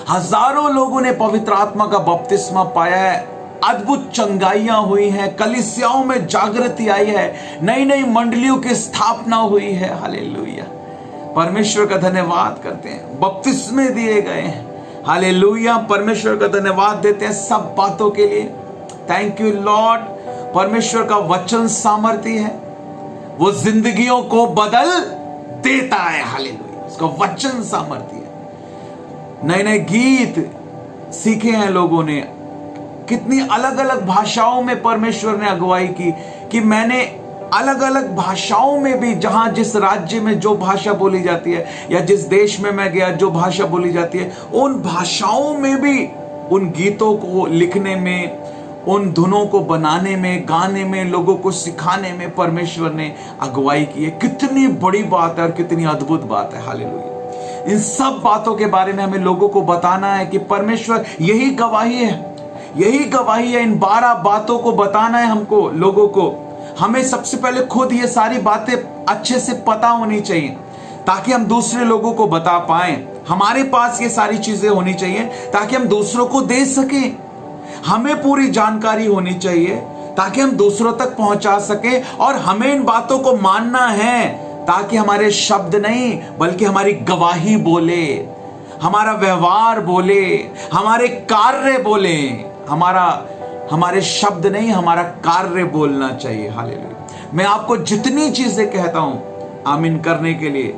हजारों लोगों ने पवित्र आत्मा का बपतिस्मा पाया है, अद्भुत चंगाइयां हुई हैं, कलीसियाओं में जागृति आई है, नई नई मंडलियों की स्थापना हुई है। हालेलुया, परमेश्वर का धन्यवाद करते हैं, बपतिस्मे दिए गए हैं। हालेलुया, परमेश्वर का धन्यवाद देते हैं सब बातों के लिए। Thank you Lord. परमेश्वर का वचन सामर्थी है, वो जिंदगियों को बदल देता है। हालेलुया, उसका वचन सामर्थी है। नए नए गीत सीखे हैं लोगों ने, कितनी अलग अलग भाषाओं में परमेश्वर ने अगुवाई की कि मैंने अलग अलग भाषाओं में भी, जहां जिस राज्य में जो भाषा बोली जाती है या जिस देश में मैं गया जो भाषा बोली जाती है, उन भाषाओं में भी उन गीतों को लिखने में, उन धुनों को बनाने में, गाने में, लोगों को सिखाने में परमेश्वर ने अगुवाई की है। कितनी बड़ी बात है और कितनी अद्भुत बात है। हालेलुया, इन सब बातों के बारे में हमें लोगों को बताना है कि परमेश्वर, यही गवाही है, यही गवाही है। इन 12 बातों को बताना है हमको, लोगों को। हमें सबसे पहले खुद ये सारी बातें अच्छे से पता होनी चाहिए ताकि हम दूसरे लोगों को बता पाएं। हमारे पास ये सारी चीजें होनी चाहिए ताकि हम दूसरों को दे सकें। हमें पूरी जानकारी होनी चाहिए ताकि हम दूसरों तक पहुंचा सकें, और हमें इन बातों को मानना है ताकि हमारे शब्द नहीं बल्कि हमारी गवाही बोले, हमारा व्यवहार बोले, हमारे कार्य बोले। हमारे शब्द नहीं, हमारा कार्य बोलना चाहिए। हालेलुया, मैं आपको जितनी चीजें कहता हूं आमीन करने के लिए,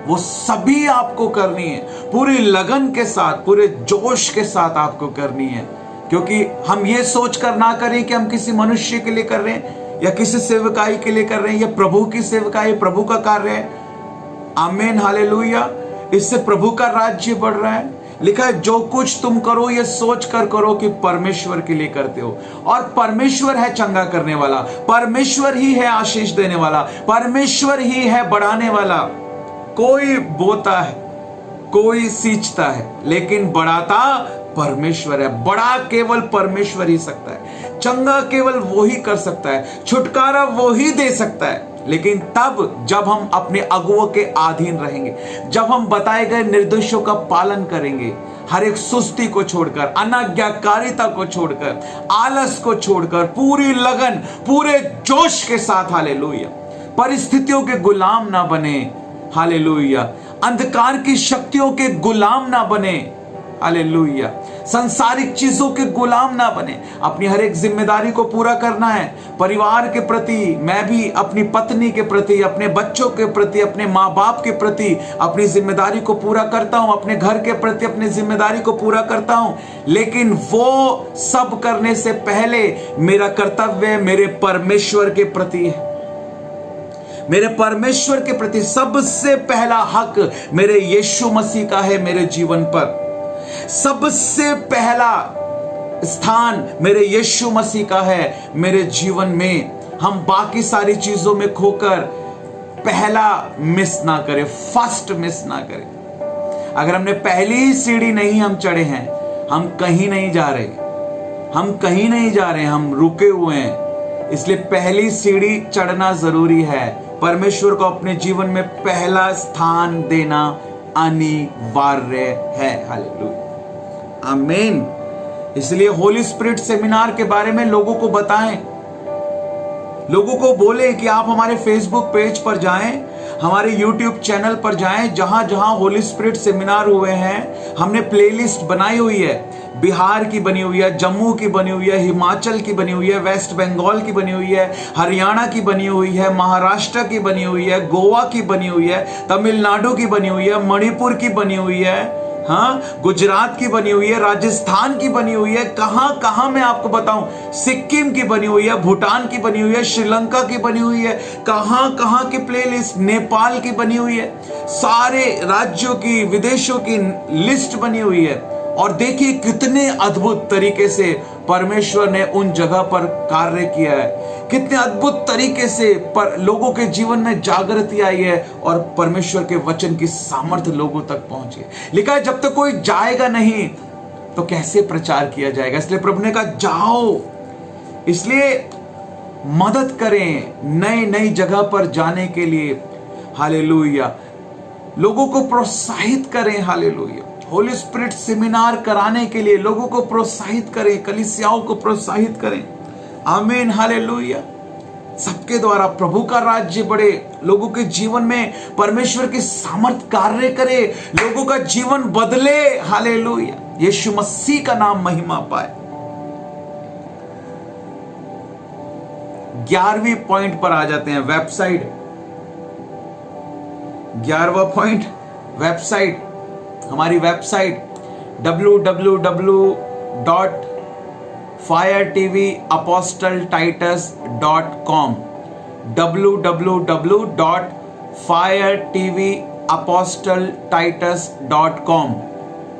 वो सभी आपको करनी है, पूरी लगन के साथ, पूरे जोश के साथ आपको करनी है। क्योंकि हम ये सोचकर ना करें कि हम किसी मनुष्य के लिए कर रहे हैं या किसी सेवकाई के लिए कर रहे हैं, या प्रभु की सेवकाई, प्रभु का कार्य है। आमीन, हालेलुया, इससे प्रभु का राज्य बढ़ रहा है। लिखा है, जो कुछ तुम करो ये सोच कर करो कि परमेश्वर के लिए करते हो, और परमेश्वर है चंगा करने वाला, परमेश्वर ही है आशीष देने वाला, परमेश्वर ही है बढ़ाने वाला। कोई बोता है, कोई सींचता है, लेकिन बढ़ाता परमेश्वर है। बड़ा केवल परमेश्वर ही सकता है, चंगा केवल वो ही कर सकता है, छुटकारा वो ही दे सकता है। लेकिन तब जब हम अपने अगुओं के अधीन रहेंगे, जब हम बताए गए निर्देशों का पालन करेंगे, हर एक सुस्ती को छोड़कर, अनाज्ञाकारिता को छोड़कर, आलस को छोड़कर, पूरी लगन, पूरे जोश के साथ, हालेलुया, परिस्थितियों के गुलाम ना बने, हालेलुया, अंधकार की शक्तियों के गुलाम ना बने, हालेलुया, संसारिक चीजों के गुलाम ना बने। अपनी हर एक जिम्मेदारी को पूरा करना है। परिवार के प्रति, मैं भी अपनी पत्नी के प्रति, अपने बच्चों के प्रति, अपने माँ बाप के प्रति अपनी जिम्मेदारी को पूरा करता हूं, अपने घर के प्रति अपनी जिम्मेदारी को पूरा करता हूं। लेकिन वो सब करने से पहले मेरा कर्तव्य मेरे परमेश्वर के प्रति है। मेरे परमेश्वर के प्रति सबसे पहला हक मेरे यीशु मसीह का है। मेरे जीवन पर सबसे पहला स्थान मेरे यीशु मसीह का है। मेरे जीवन में हम बाकी सारी चीजों में खोकर पहला मिस ना करें, फर्स्ट मिस ना करें। अगर हमने पहली ही सीढ़ी नहीं हम चढ़े हैं, हम कहीं नहीं जा रहे, हम कहीं नहीं जा रहे, हम रुके हुए हैं। इसलिए पहली सीढ़ी चढ़ना जरूरी है। परमेश्वर को अपने जीवन में पहला स्थान देना अनिवार्य है। हालेलुया, आमीन। इसलिए होली स्पिरिट सेमिनार के बारे में लोगों को बताएं, लोगों को बोले कि आप हमारे फेसबुक पेज पर जाएं, हमारे यूट्यूब चैनल पर जाएं, जहां जहां होली स्पिरिट सेमिनार हुए हैं हमने प्लेलिस्ट बनाई हुई है। बिहार की बनी हुई है, जम्मू की बनी हुई है, हिमाचल की बनी हुई है, वेस्ट बंगाल की बनी हुई है, हरियाणा की बनी हुई है, महाराष्ट्र की बनी हुई है, गोवा की बनी हुई है, तमिलनाडु की बनी हुई है, मणिपुर की बनी हुई है, हाँ, गुजरात की बनी हुई है, राजस्थान की बनी हुई है, कहां कहां मैं आपको बताऊं, सिक्किम की बनी हुई है, भूटान की बनी हुई है, श्रीलंका की बनी हुई है, कहां कहां की प्लेलिस्ट, नेपाल की बनी हुई है, सारे राज्यों की, विदेशों की लिस्ट बनी हुई है। और देखिए कितने अद्भुत तरीके से परमेश्वर ने उन जगह पर कार्य किया है। कितने अद्भुत तरीके से पर लोगों के जीवन में जागृति आई है और परमेश्वर के वचन की सामर्थ्य लोगों तक पहुंची है। लिखा है जब तक कोई जाएगा नहीं तो कैसे प्रचार किया जाएगा। इसलिए प्रभु ने कहा जाओ, इसलिए मदद करें नई नई जगह पर जाने के लिए। हालेलुया। लोगों को प्रोत्साहित करें। हालेलुया। होली स्पिरिट सेमिनार कराने के लिए लोगों को प्रोत्साहित करें, कलीसियाओं को प्रोत्साहित करें। आमीन। हालेलुया। सबके द्वारा प्रभु का राज्य बढ़े, लोगों के जीवन में परमेश्वर की सामर्थ कार्य करे, लोगों का जीवन बदले। हालेलुया। यीशु मसीह का नाम महिमा पाए। 11वीं पॉइंट पर आ जाते हैं, वेबसाइट। 11वां पॉइंट वेबसाइट। हमारी वेबसाइट www.firetvapostoletitus.com www.firetvapostoletitus.com।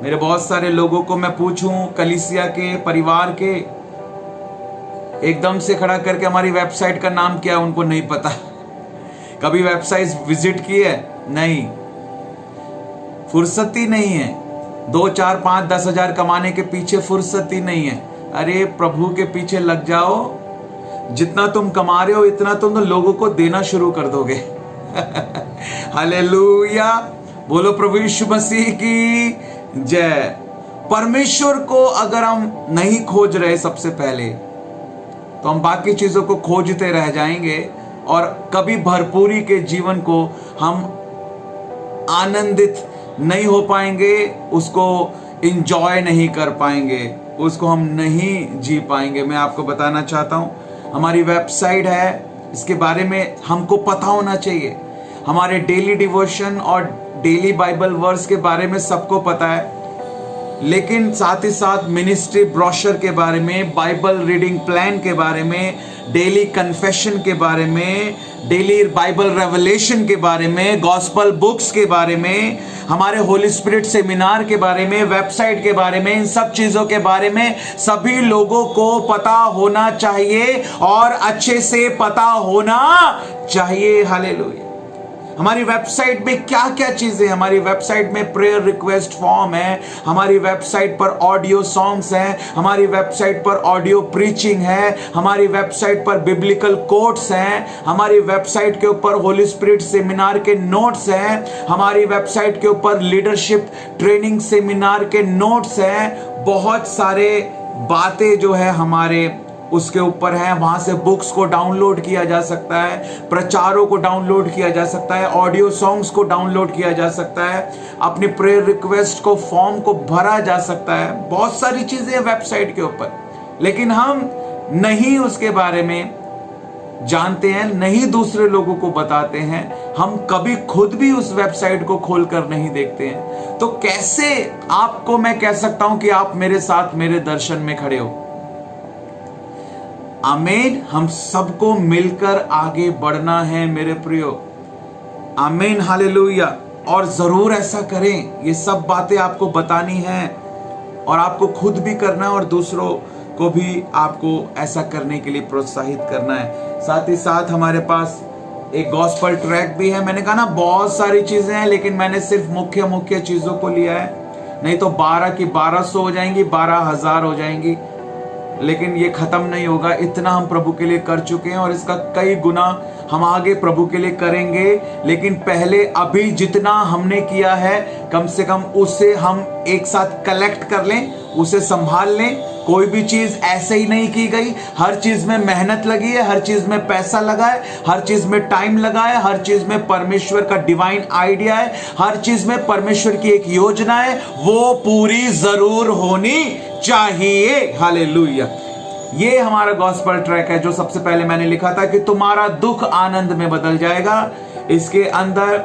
मेरे बहुत सारे लोगों को मैं पूछूं, कलीसिया के, परिवार के, एकदम से खड़ा करके हमारी वेबसाइट का नाम क्या है उनको नहीं पता। कभी वेबसाइट विजिट की है? नहीं, फुर्सत ही नहीं है। 2, 4, 5, 10 हजार कमाने के पीछे फुर्सत ही नहीं है। अरे प्रभु के पीछे लग जाओ, जितना तुम कमा रहे हो इतना तुम तो लोगों को देना शुरू कर दोगे। हालेलुया। बोलो प्रभु यीशु मसीह की जय। परमेश्वर को अगर हम नहीं खोज रहे सबसे पहले, तो हम बाकी चीजों को खोजते रह जाएंगे और कभी भरपूरी के जीवन को हम आनंदित नहीं हो पाएंगे, उसको इंजॉय नहीं कर पाएंगे, उसको हम नहीं जी पाएंगे। मैं आपको बताना चाहता हूं, हमारी वेबसाइट है, इसके बारे में हमको पता होना चाहिए। हमारे डेली डिवोशन और डेली बाइबल वर्स के बारे में सबको पता है, लेकिन साथ ही साथ मिनिस्ट्री ब्रोशर के बारे में, बाइबल रीडिंग प्लान के बारे में, डेली कन्फेशन के बारे में, डेली बाइबल रेवलेशन के बारे में, गॉस्पल बुक्स के बारे में, हमारे होली स्पिरिट सेमिनार के बारे में, वेबसाइट के बारे में, इन सब चीजों के बारे में सभी लोगों को पता होना चाहिए और अच्छे से पता होना चाहिए। हालेलुया। हमारी वेबसाइट में क्या क्या चीजें, हमारी वेबसाइट में प्रेयर रिक्वेस्ट फॉर्म है, हमारी वेबसाइट पर ऑडियो सॉन्ग्स हैं, हमारी वेबसाइट पर ऑडियो प्रीचिंग है, हमारी वेबसाइट पर बिब्लिकल कोट्स हैं, हमारी वेबसाइट के ऊपर होली स्पिरिट सेमिनार के नोट्स हैं, हमारी वेबसाइट के ऊपर लीडरशिप ट्रेनिंग सेमिनार के नोट्स हैं। बहुत सारे बातें जो है हमारे उसके ऊपर है। वहां से बुक्स को डाउनलोड किया जा सकता है, प्रचारों को डाउनलोड किया जा सकता है, ऑडियो सॉन्ग्स को डाउनलोड किया जा सकता है, अपनी प्रेयर रिक्वेस्ट को फॉर्म को भरा जा सकता है। बहुत सारी चीजें हैं वेबसाइट के ऊपर, लेकिन हम नहीं उसके बारे में जानते हैं, नहीं दूसरे लोगों को बताते हैं, हम कभी खुद भी उस वेबसाइट को खोलकर नहीं देखते हैं। तो कैसे आपको मैं कह सकता हूं कि आप मेरे साथ मेरे दर्शन में खड़े हो? आमीन। हम सबको मिलकर आगे बढ़ना है मेरे प्रियो। आमीन। हालेलुया। और जरूर ऐसा करें, ये सब बातें आपको बतानी है और आपको खुद भी करना है और दूसरों को भी आपको ऐसा करने के लिए प्रोत्साहित करना है। साथ ही साथ हमारे पास एक गॉस्पल ट्रैक भी है। मैंने कहा ना बहुत सारी चीजें हैं, लेकिन मैंने सिर्फ मुख्य मुख्य चीजों को लिया है, नहीं तो 12 की 1200 हो जाएंगी, 12,000 हो जाएंगी, लेकिन ये खत्म नहीं होगा। इतना हम प्रभु के लिए कर चुके हैं और इसका कई गुना हम आगे प्रभु के लिए करेंगे। लेकिन पहले अभी जितना हमने किया है कम से कम उससे हम एक साथ कलेक्ट कर लें, उसे संभाल लें। कोई भी चीज ऐसे ही नहीं की गई, हर चीज में मेहनत लगी है, हर चीज में पैसा लगा है, हर चीज में टाइम लगा है, हर चीज में परमेश्वर का डिवाइन आइडिया है, हर चीज में परमेश्वर की एक योजना है, वो पूरी जरूर होनी चाहिए। हालेलुया। ये हमारा गॉस्पल ट्रैक है जो सबसे पहले मैंने लिखा था कि तुम्हारा दुख आनंद में बदल जाएगा। इसके अंदर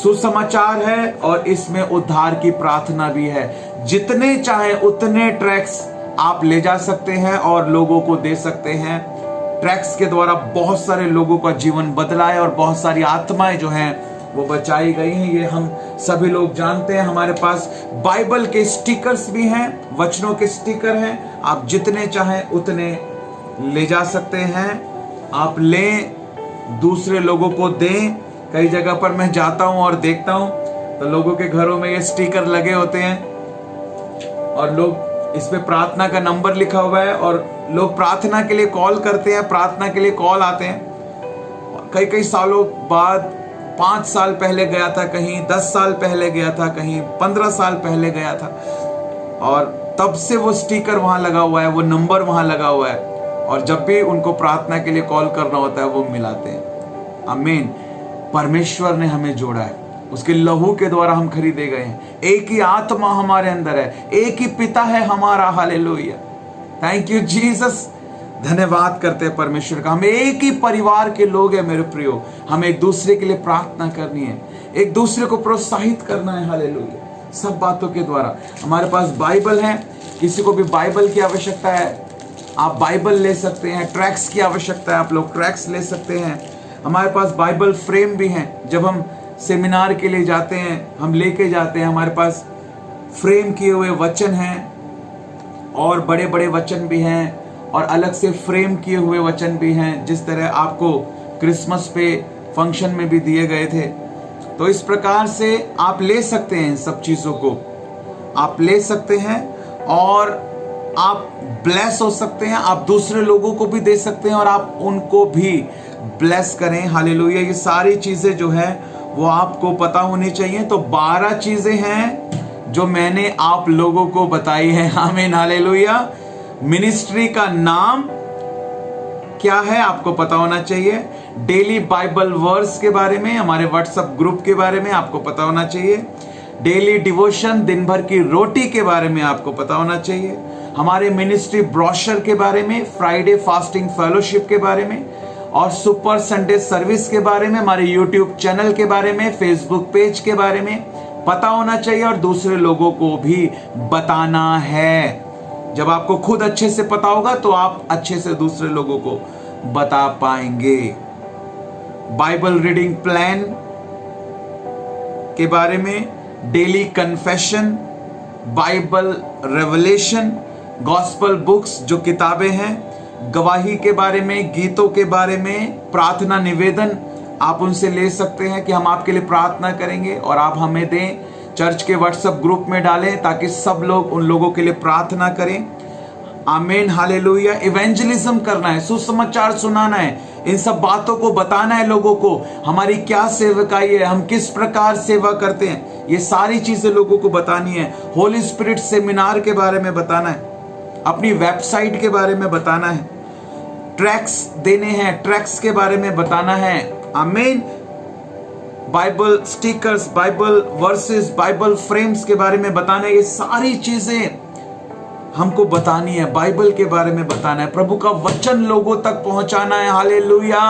सुसमाचार है और इसमें उद्धार की प्रार्थना भी है। जितने चाहे उतने ट्रैक्स आप ले जा सकते हैं और लोगों को दे सकते हैं। ट्रैक्स के द्वारा बहुत सारे लोगों का जीवन बदला है और बहुत सारी आत्माएं जो हैं वो बचाई गई हैं, ये हम सभी लोग जानते हैं। हमारे पास बाइबल के स्टिकर्स भी हैं, वचनों के स्टिकर हैं, आप जितने चाहें उतने ले जा सकते हैं। आप लें, दूसरे लोगों को दें। कई जगह पर मैं जाता हूं और देखता हूं तो लोगों के घरों में ये स्टिकर लगे होते हैं और लोग इस पे प्रार्थना का नंबर लिखा हुआ है और लोग प्रार्थना के लिए कॉल करते हैं, प्रार्थना के लिए कॉल आते हैं। कई कई सालों बाद, 5 साल पहले गया था कहीं, 10 साल पहले गया था कहीं, 15 साल पहले गया था और तब से वो स्टिकर वहां लगा हुआ है, वो नंबर वहां लगा हुआ है और जब भी उनको प्रार्थना के लिए कॉल करना होता है वो मिलाते हैं। आमीन। परमेश्वर ने हमें जोड़ा है, उसके लहू के द्वारा हम खरीदे गए हैं। एक ही आत्मा हमारे अंदर है, एक ही पिता है हमारा। Hallelujah, thank you Jesus. धन्यवाद करते हैं परमेश्वर का। हम एक ही परिवार के लोग हैं मेरे प्रियो। हमें एक दूसरे के लिए प्रार्थना करनी है, एक दूसरे को प्रोत्साहित करना है। हालेलुया। सब बातों के द्वारा हमारे पास बाइबल है। किसी को भी बाइबल की आवश्यकता है, आप बाइबल ले सकते हैं। ट्रैक्स की आवश्यकता है, आप लोग ट्रैक्स ले सकते हैं। हमारे पास बाइबल फ्रेम भी हैं। जब हम सेमिनार के लिए जाते हैं, हम लेके जाते हैं, हमारे पास फ्रेम किए हुए वचन हैं और बड़े बड़े वचन भी हैं और अलग से फ्रेम किए हुए वचन भी हैं, जिस तरह आपको क्रिसमस पे फंक्शन में भी दिए गए थे। तो इस प्रकार से आप ले सकते हैं, सब चीजों को आप ले सकते हैं और आप ब्लेस हो सकते हैं। आप दूसरे लोगों को भी दे सकते हैं और आप उनको भी ब्लेस करें। हालेलुया। ये सारी चीजें जो है वो आपको पता होनी चाहिए। तो 12 चीजें हैं जो मैंने आप लोगों को बताई है। आमीन। हालेलुया। मिनिस्ट्री का नाम क्या है आपको पता होना चाहिए। डेली बाइबल वर्स के बारे में, हमारे व्हाट्सएप ग्रुप के बारे में आपको पता होना चाहिए। डेली डिवोशन, दिन भर की रोटी के बारे में आपको पता होना चाहिए। हमारे मिनिस्ट्री ब्रोशर के बारे में, फ्राइडे फास्टिंग फेलोशिप के बारे में और सुपर संडे सर्विस के बारे में, हमारे यूट्यूब चैनल के बारे में, फेसबुक पेज के बारे में पता होना चाहिए और दूसरे लोगों को भी बताना है। जब आपको खुद अच्छे से पता होगा तो आप अच्छे से दूसरे लोगों को बता पाएंगे। बाइबल रीडिंग प्लान के बारे में, daily confession, Bible revelation, gospel books जो किताबें हैं, गवाही के बारे में, गीतों के बारे में, प्रार्थना निवेदन आप उनसे ले सकते हैं कि हम आपके लिए प्रार्थना करेंगे और आप हमें दें। चर्च के व्हाट्सएप ग्रुप में डालें ताकि सब लोग उन लोगों के लिए प्रार्थना करें। आमीन। हालेलुया। इवेंजलिज्म करना है, सुसमाचार सुनाना है, इन सब बातों को बताना है लोगों को। हमारी क्या सेवकाई है, हम किस प्रकार सेवा करते हैं, ये सारी चीजें लोगों को बतानी है। होली स्पिरिट सेमिनार के बारे में बताना है, अपनी वेबसाइट के बारे में बताना है, ट्रैक्स देने हैं, ट्रैक्स के बारे में बताना है। आमीन। Bible stickers, Bible versus, Bible frames के बारे में बताना है। ये सारी चीजें हमको बतानी है, बाइबल के बारे में बताना है, प्रभु का वचन लोगों तक पहुंचाना है। हालेलुया।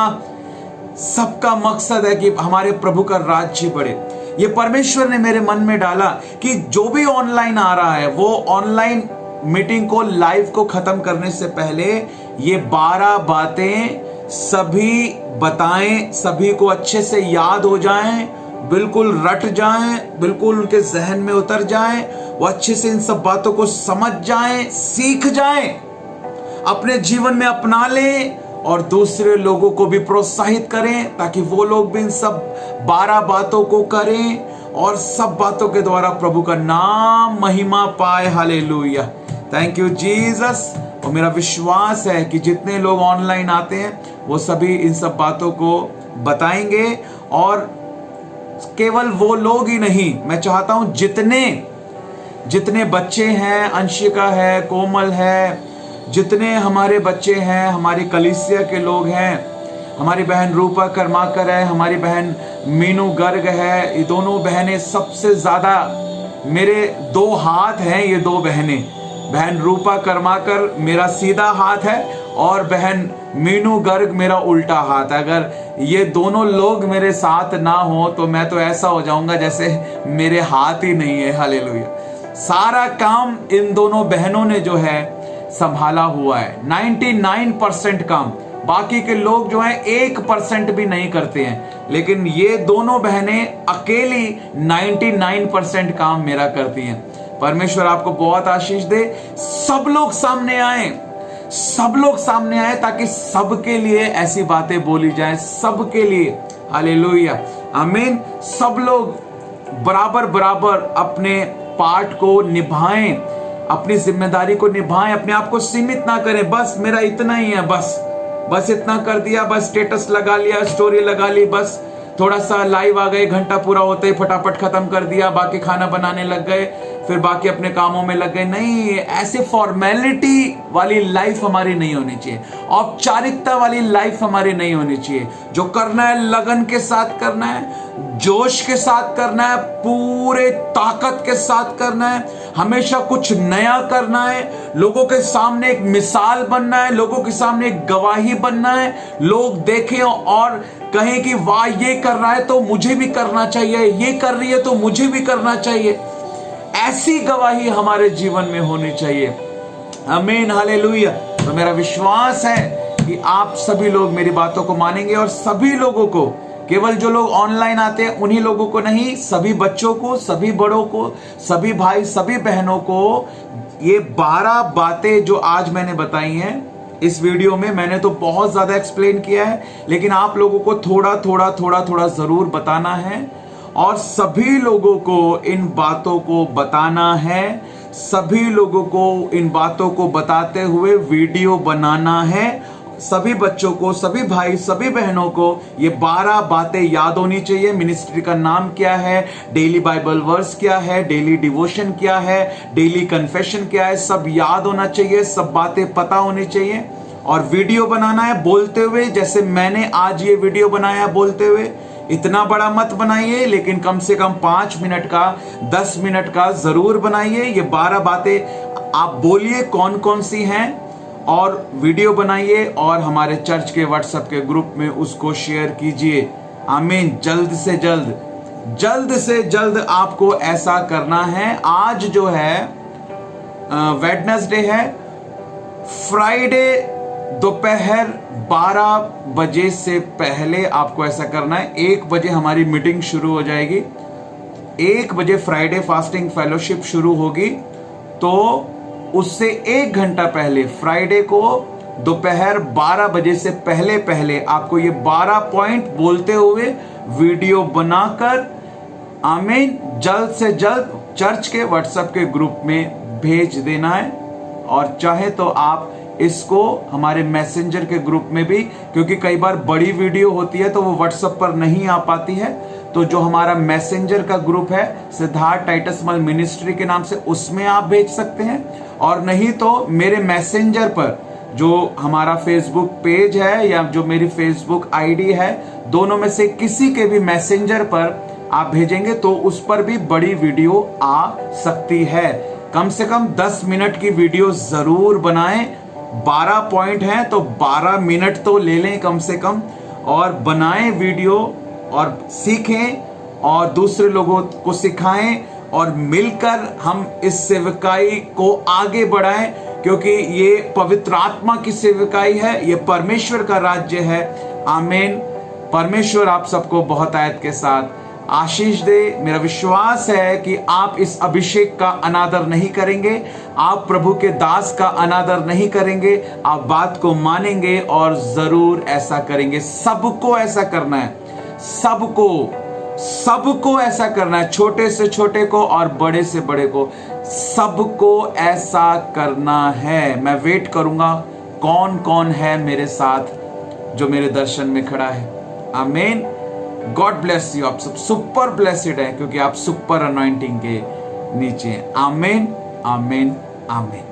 सबका मकसद है कि हमारे प्रभु का राज्य बढ़े। ये परमेश्वर ने मेरे मन में डाला कि जो भी ऑनलाइन आ रहा है वो ऑनलाइन मीटिंग को, लाइव को खत्म करने से पहले ये 12 बातें सभी बताएं, सभी को अच्छे से याद हो जाएं, बिल्कुल रट जाएं, बिल्कुल उनके जहन में उतर जाएं, वो अच्छे से इन सब बातों को समझ जाएं, सीख जाएं, अपने जीवन में अपना लें और दूसरे लोगों को भी प्रोत्साहित करें ताकि वो लोग भी इन सब 12 बातों को करें और सब बातों के द्वारा प्रभु का नाम महिमा पाए। हालेलुया। Thank you Jesus. और मेरा विश्वास है कि जितने लोग ऑनलाइन आते हैं वो सभी इन सब बातों को बताएंगे और केवल वो लोग ही नहीं, मैं चाहता हूं जितने बच्चे हैं, अंशिका है, कोमल है, जितने हमारे बच्चे हैं, हमारी कलीसिया के लोग हैं, हमारी बहन रूपा कर्माकर है, हमारी बहन मीनू गर्ग है, ये दोनों बहनें सबसे ज्यादा मेरे 2 हाथ हैं। ये 2 बहनें, बहन रूपा कर्माकर मेरा सीधा हाथ है और बहन मीनू गर्ग मेरा उल्टा हाथ है। अगर ये दोनों लोग मेरे साथ ना हो तो मैं तो ऐसा हो जाऊंगा जैसे मेरे हाथ ही नहीं है। हालेलुया। सारा काम इन दोनों बहनों ने जो है संभाला हुआ है, 99% काम। बाकी के लोग जो हैं 1% भी नहीं करते हैं। लेकिन ये दोनों बहनें अकेली 99% काम मेरा करती हैं। परमेश्वर आपको बहुत आशीष दे। सब लोग सामने आए, सब लोग सामने आए ताकि सबके लिए ऐसी बातें बोली जाए, सबके लिए। हालेलुया, आमीन। सब लोग बराबर बराबर अपने पार्ट को निभाएं, अपनी जिम्मेदारी को निभाएं, अपने आप को सीमित ना करें। बस मेरा इतना ही है, बस इतना कर दिया, बस स्टेटस लगा लिया, स्टोरी लगा ली, बस थोड़ा सा लाइव आ गए, घंटा पूरा होते ही फटाफट खत्म कर दिया, बाकी खाना बनाने लग गए, फिर बाकी अपने कामों में लग गए। नहीं, ऐसे फॉर्मेलिटी वाली लाइफ हमारी नहीं होनी चाहिए, औपचारिकता वाली लाइफ हमारी नहीं होनी चाहिए। जो करना है लगन के साथ करना है, जोश के साथ करना है, पूरे ताकत के साथ करना है, हमेशा कुछ नया करना है, लोगों के सामने एक मिसाल बनना है, लोगों के सामने एक गवाही बनना है। लोग देखें और कहें कि वाह, ये कर रहा है तो मुझे भी करना चाहिए, ये कर रही है तो मुझे भी करना चाहिए। ऐसी गवाही हमारे जीवन में होनी चाहिए। आमीन, हालेलुया। तो मेरा विश्वास है कि आप सभी लोग मेरी बातों को मानेंगे और सभी लोगों को, केवल जो लोग ऑनलाइन आते हैं उन्हीं लोगों को नहीं, सभी बच्चों को, सभी बड़ों को, सभी भाई, सभी बहनों को ये 12 बातें जो आज मैंने बताई हैं इस वीडियो में, मैंने तो बहुत ज्यादा एक्सप्लेन किया है, लेकिन आप लोगों को थोड़ा थोड़ा जरूर बताना है और सभी लोगों को इन बातों को बताना है। सभी लोगों को इन बातों को बताते हुए वीडियो बनाना है। सभी बच्चों को, सभी भाई, सभी बहनों को ये 12 बातें याद होनी चाहिए। मिनिस्ट्री का नाम क्या है, डेली बाइबल वर्स क्या है, डेली डिवोशन क्या है, डेली कन्फेशन क्या है, सब याद होना चाहिए, सब बातें पता होनी चाहिए। और वीडियो बनाना है बोलते हुए, जैसे मैंने आज ये वीडियो बनाया बोलते हुए। इतना बड़ा मत बनाइए, लेकिन कम से कम 5 मिनट का, 10 मिनट का जरूर बनाइए। ये 12 बातें आप बोलिए कौन कौन सी हैं और वीडियो बनाइए और हमारे चर्च के व्हाट्सएप के ग्रुप में उसको शेयर कीजिए। आमीन। जल्द से जल्द आपको ऐसा करना है। आज जो है वेडनेसडे है, फ्राइडे दोपहर 12 बजे से पहले आपको ऐसा करना है। 1 बजे हमारी मीटिंग शुरू हो जाएगी, 1 बजे फ्राइडे फास्टिंग फेलोशिप शुरू होगी। तो उससे 1 घंटा पहले, फ्राइडे को दोपहर 12 बजे से पहले आपको ये 12 पॉइंट बोलते हुए वीडियो बनाकर, आमीन, जल्द से जल्द चर्च के व्हाट्सएप के ग्रुप में भेज देना है। और चाहे तो आप इसको हमारे मैसेंजर के ग्रुप में भी, क्योंकि कई बार बड़ी वीडियो होती है तो वो व्हाट्सएप पर नहीं आ पाती है, तो जो हमारा मैसेंजर का ग्रुप है सिद्धार्थ टाइटस मल मिनिस्ट्री के नाम से, उसमें आप भेज सकते हैं। और नहीं तो मेरे मैसेंजर पर, जो हमारा फेसबुक पेज है या जो मेरी फेसबुक आईडी है, दोनों में से किसी के भी मैसेंजर पर आप भेजेंगे तो उस पर भी बड़ी वीडियो आ सकती है। कम से कम 10 मिनट की वीडियो जरूर बनाएं। 12 पॉइंट हैं तो 12 मिनट तो ले लें कम से कम, और बनाएं वीडियो और सीखें और दूसरे लोगों को सिखाएं और मिलकर हम इस सेवकाई को आगे बढ़ाएं, क्योंकि ये पवित्र आत्मा की सेवकाई है, ये परमेश्वर का राज्य है। आमीन। परमेश्वर आप सबको बहुत आयत के साथ आशीष दे। मेरा विश्वास है कि आप इस अभिषेक का अनादर नहीं करेंगे, आप प्रभु के दास का अनादर नहीं करेंगे, आप बात को मानेंगे और जरूर ऐसा करेंगे। सबको ऐसा करना है, सबको ऐसा करना है, छोटे से छोटे को और बड़े से बड़े को, सबको ऐसा करना है। मैं वेट करूंगा कौन कौन है मेरे साथ जो मेरे दर्शन में खड़ा है। आमीन। God bless you. आप सब सुपर ब्लेस्ड हैं क्योंकि आप सुपर अनॉइंटिंग के नीचे हैं। आमीन, आमीन, आमीन।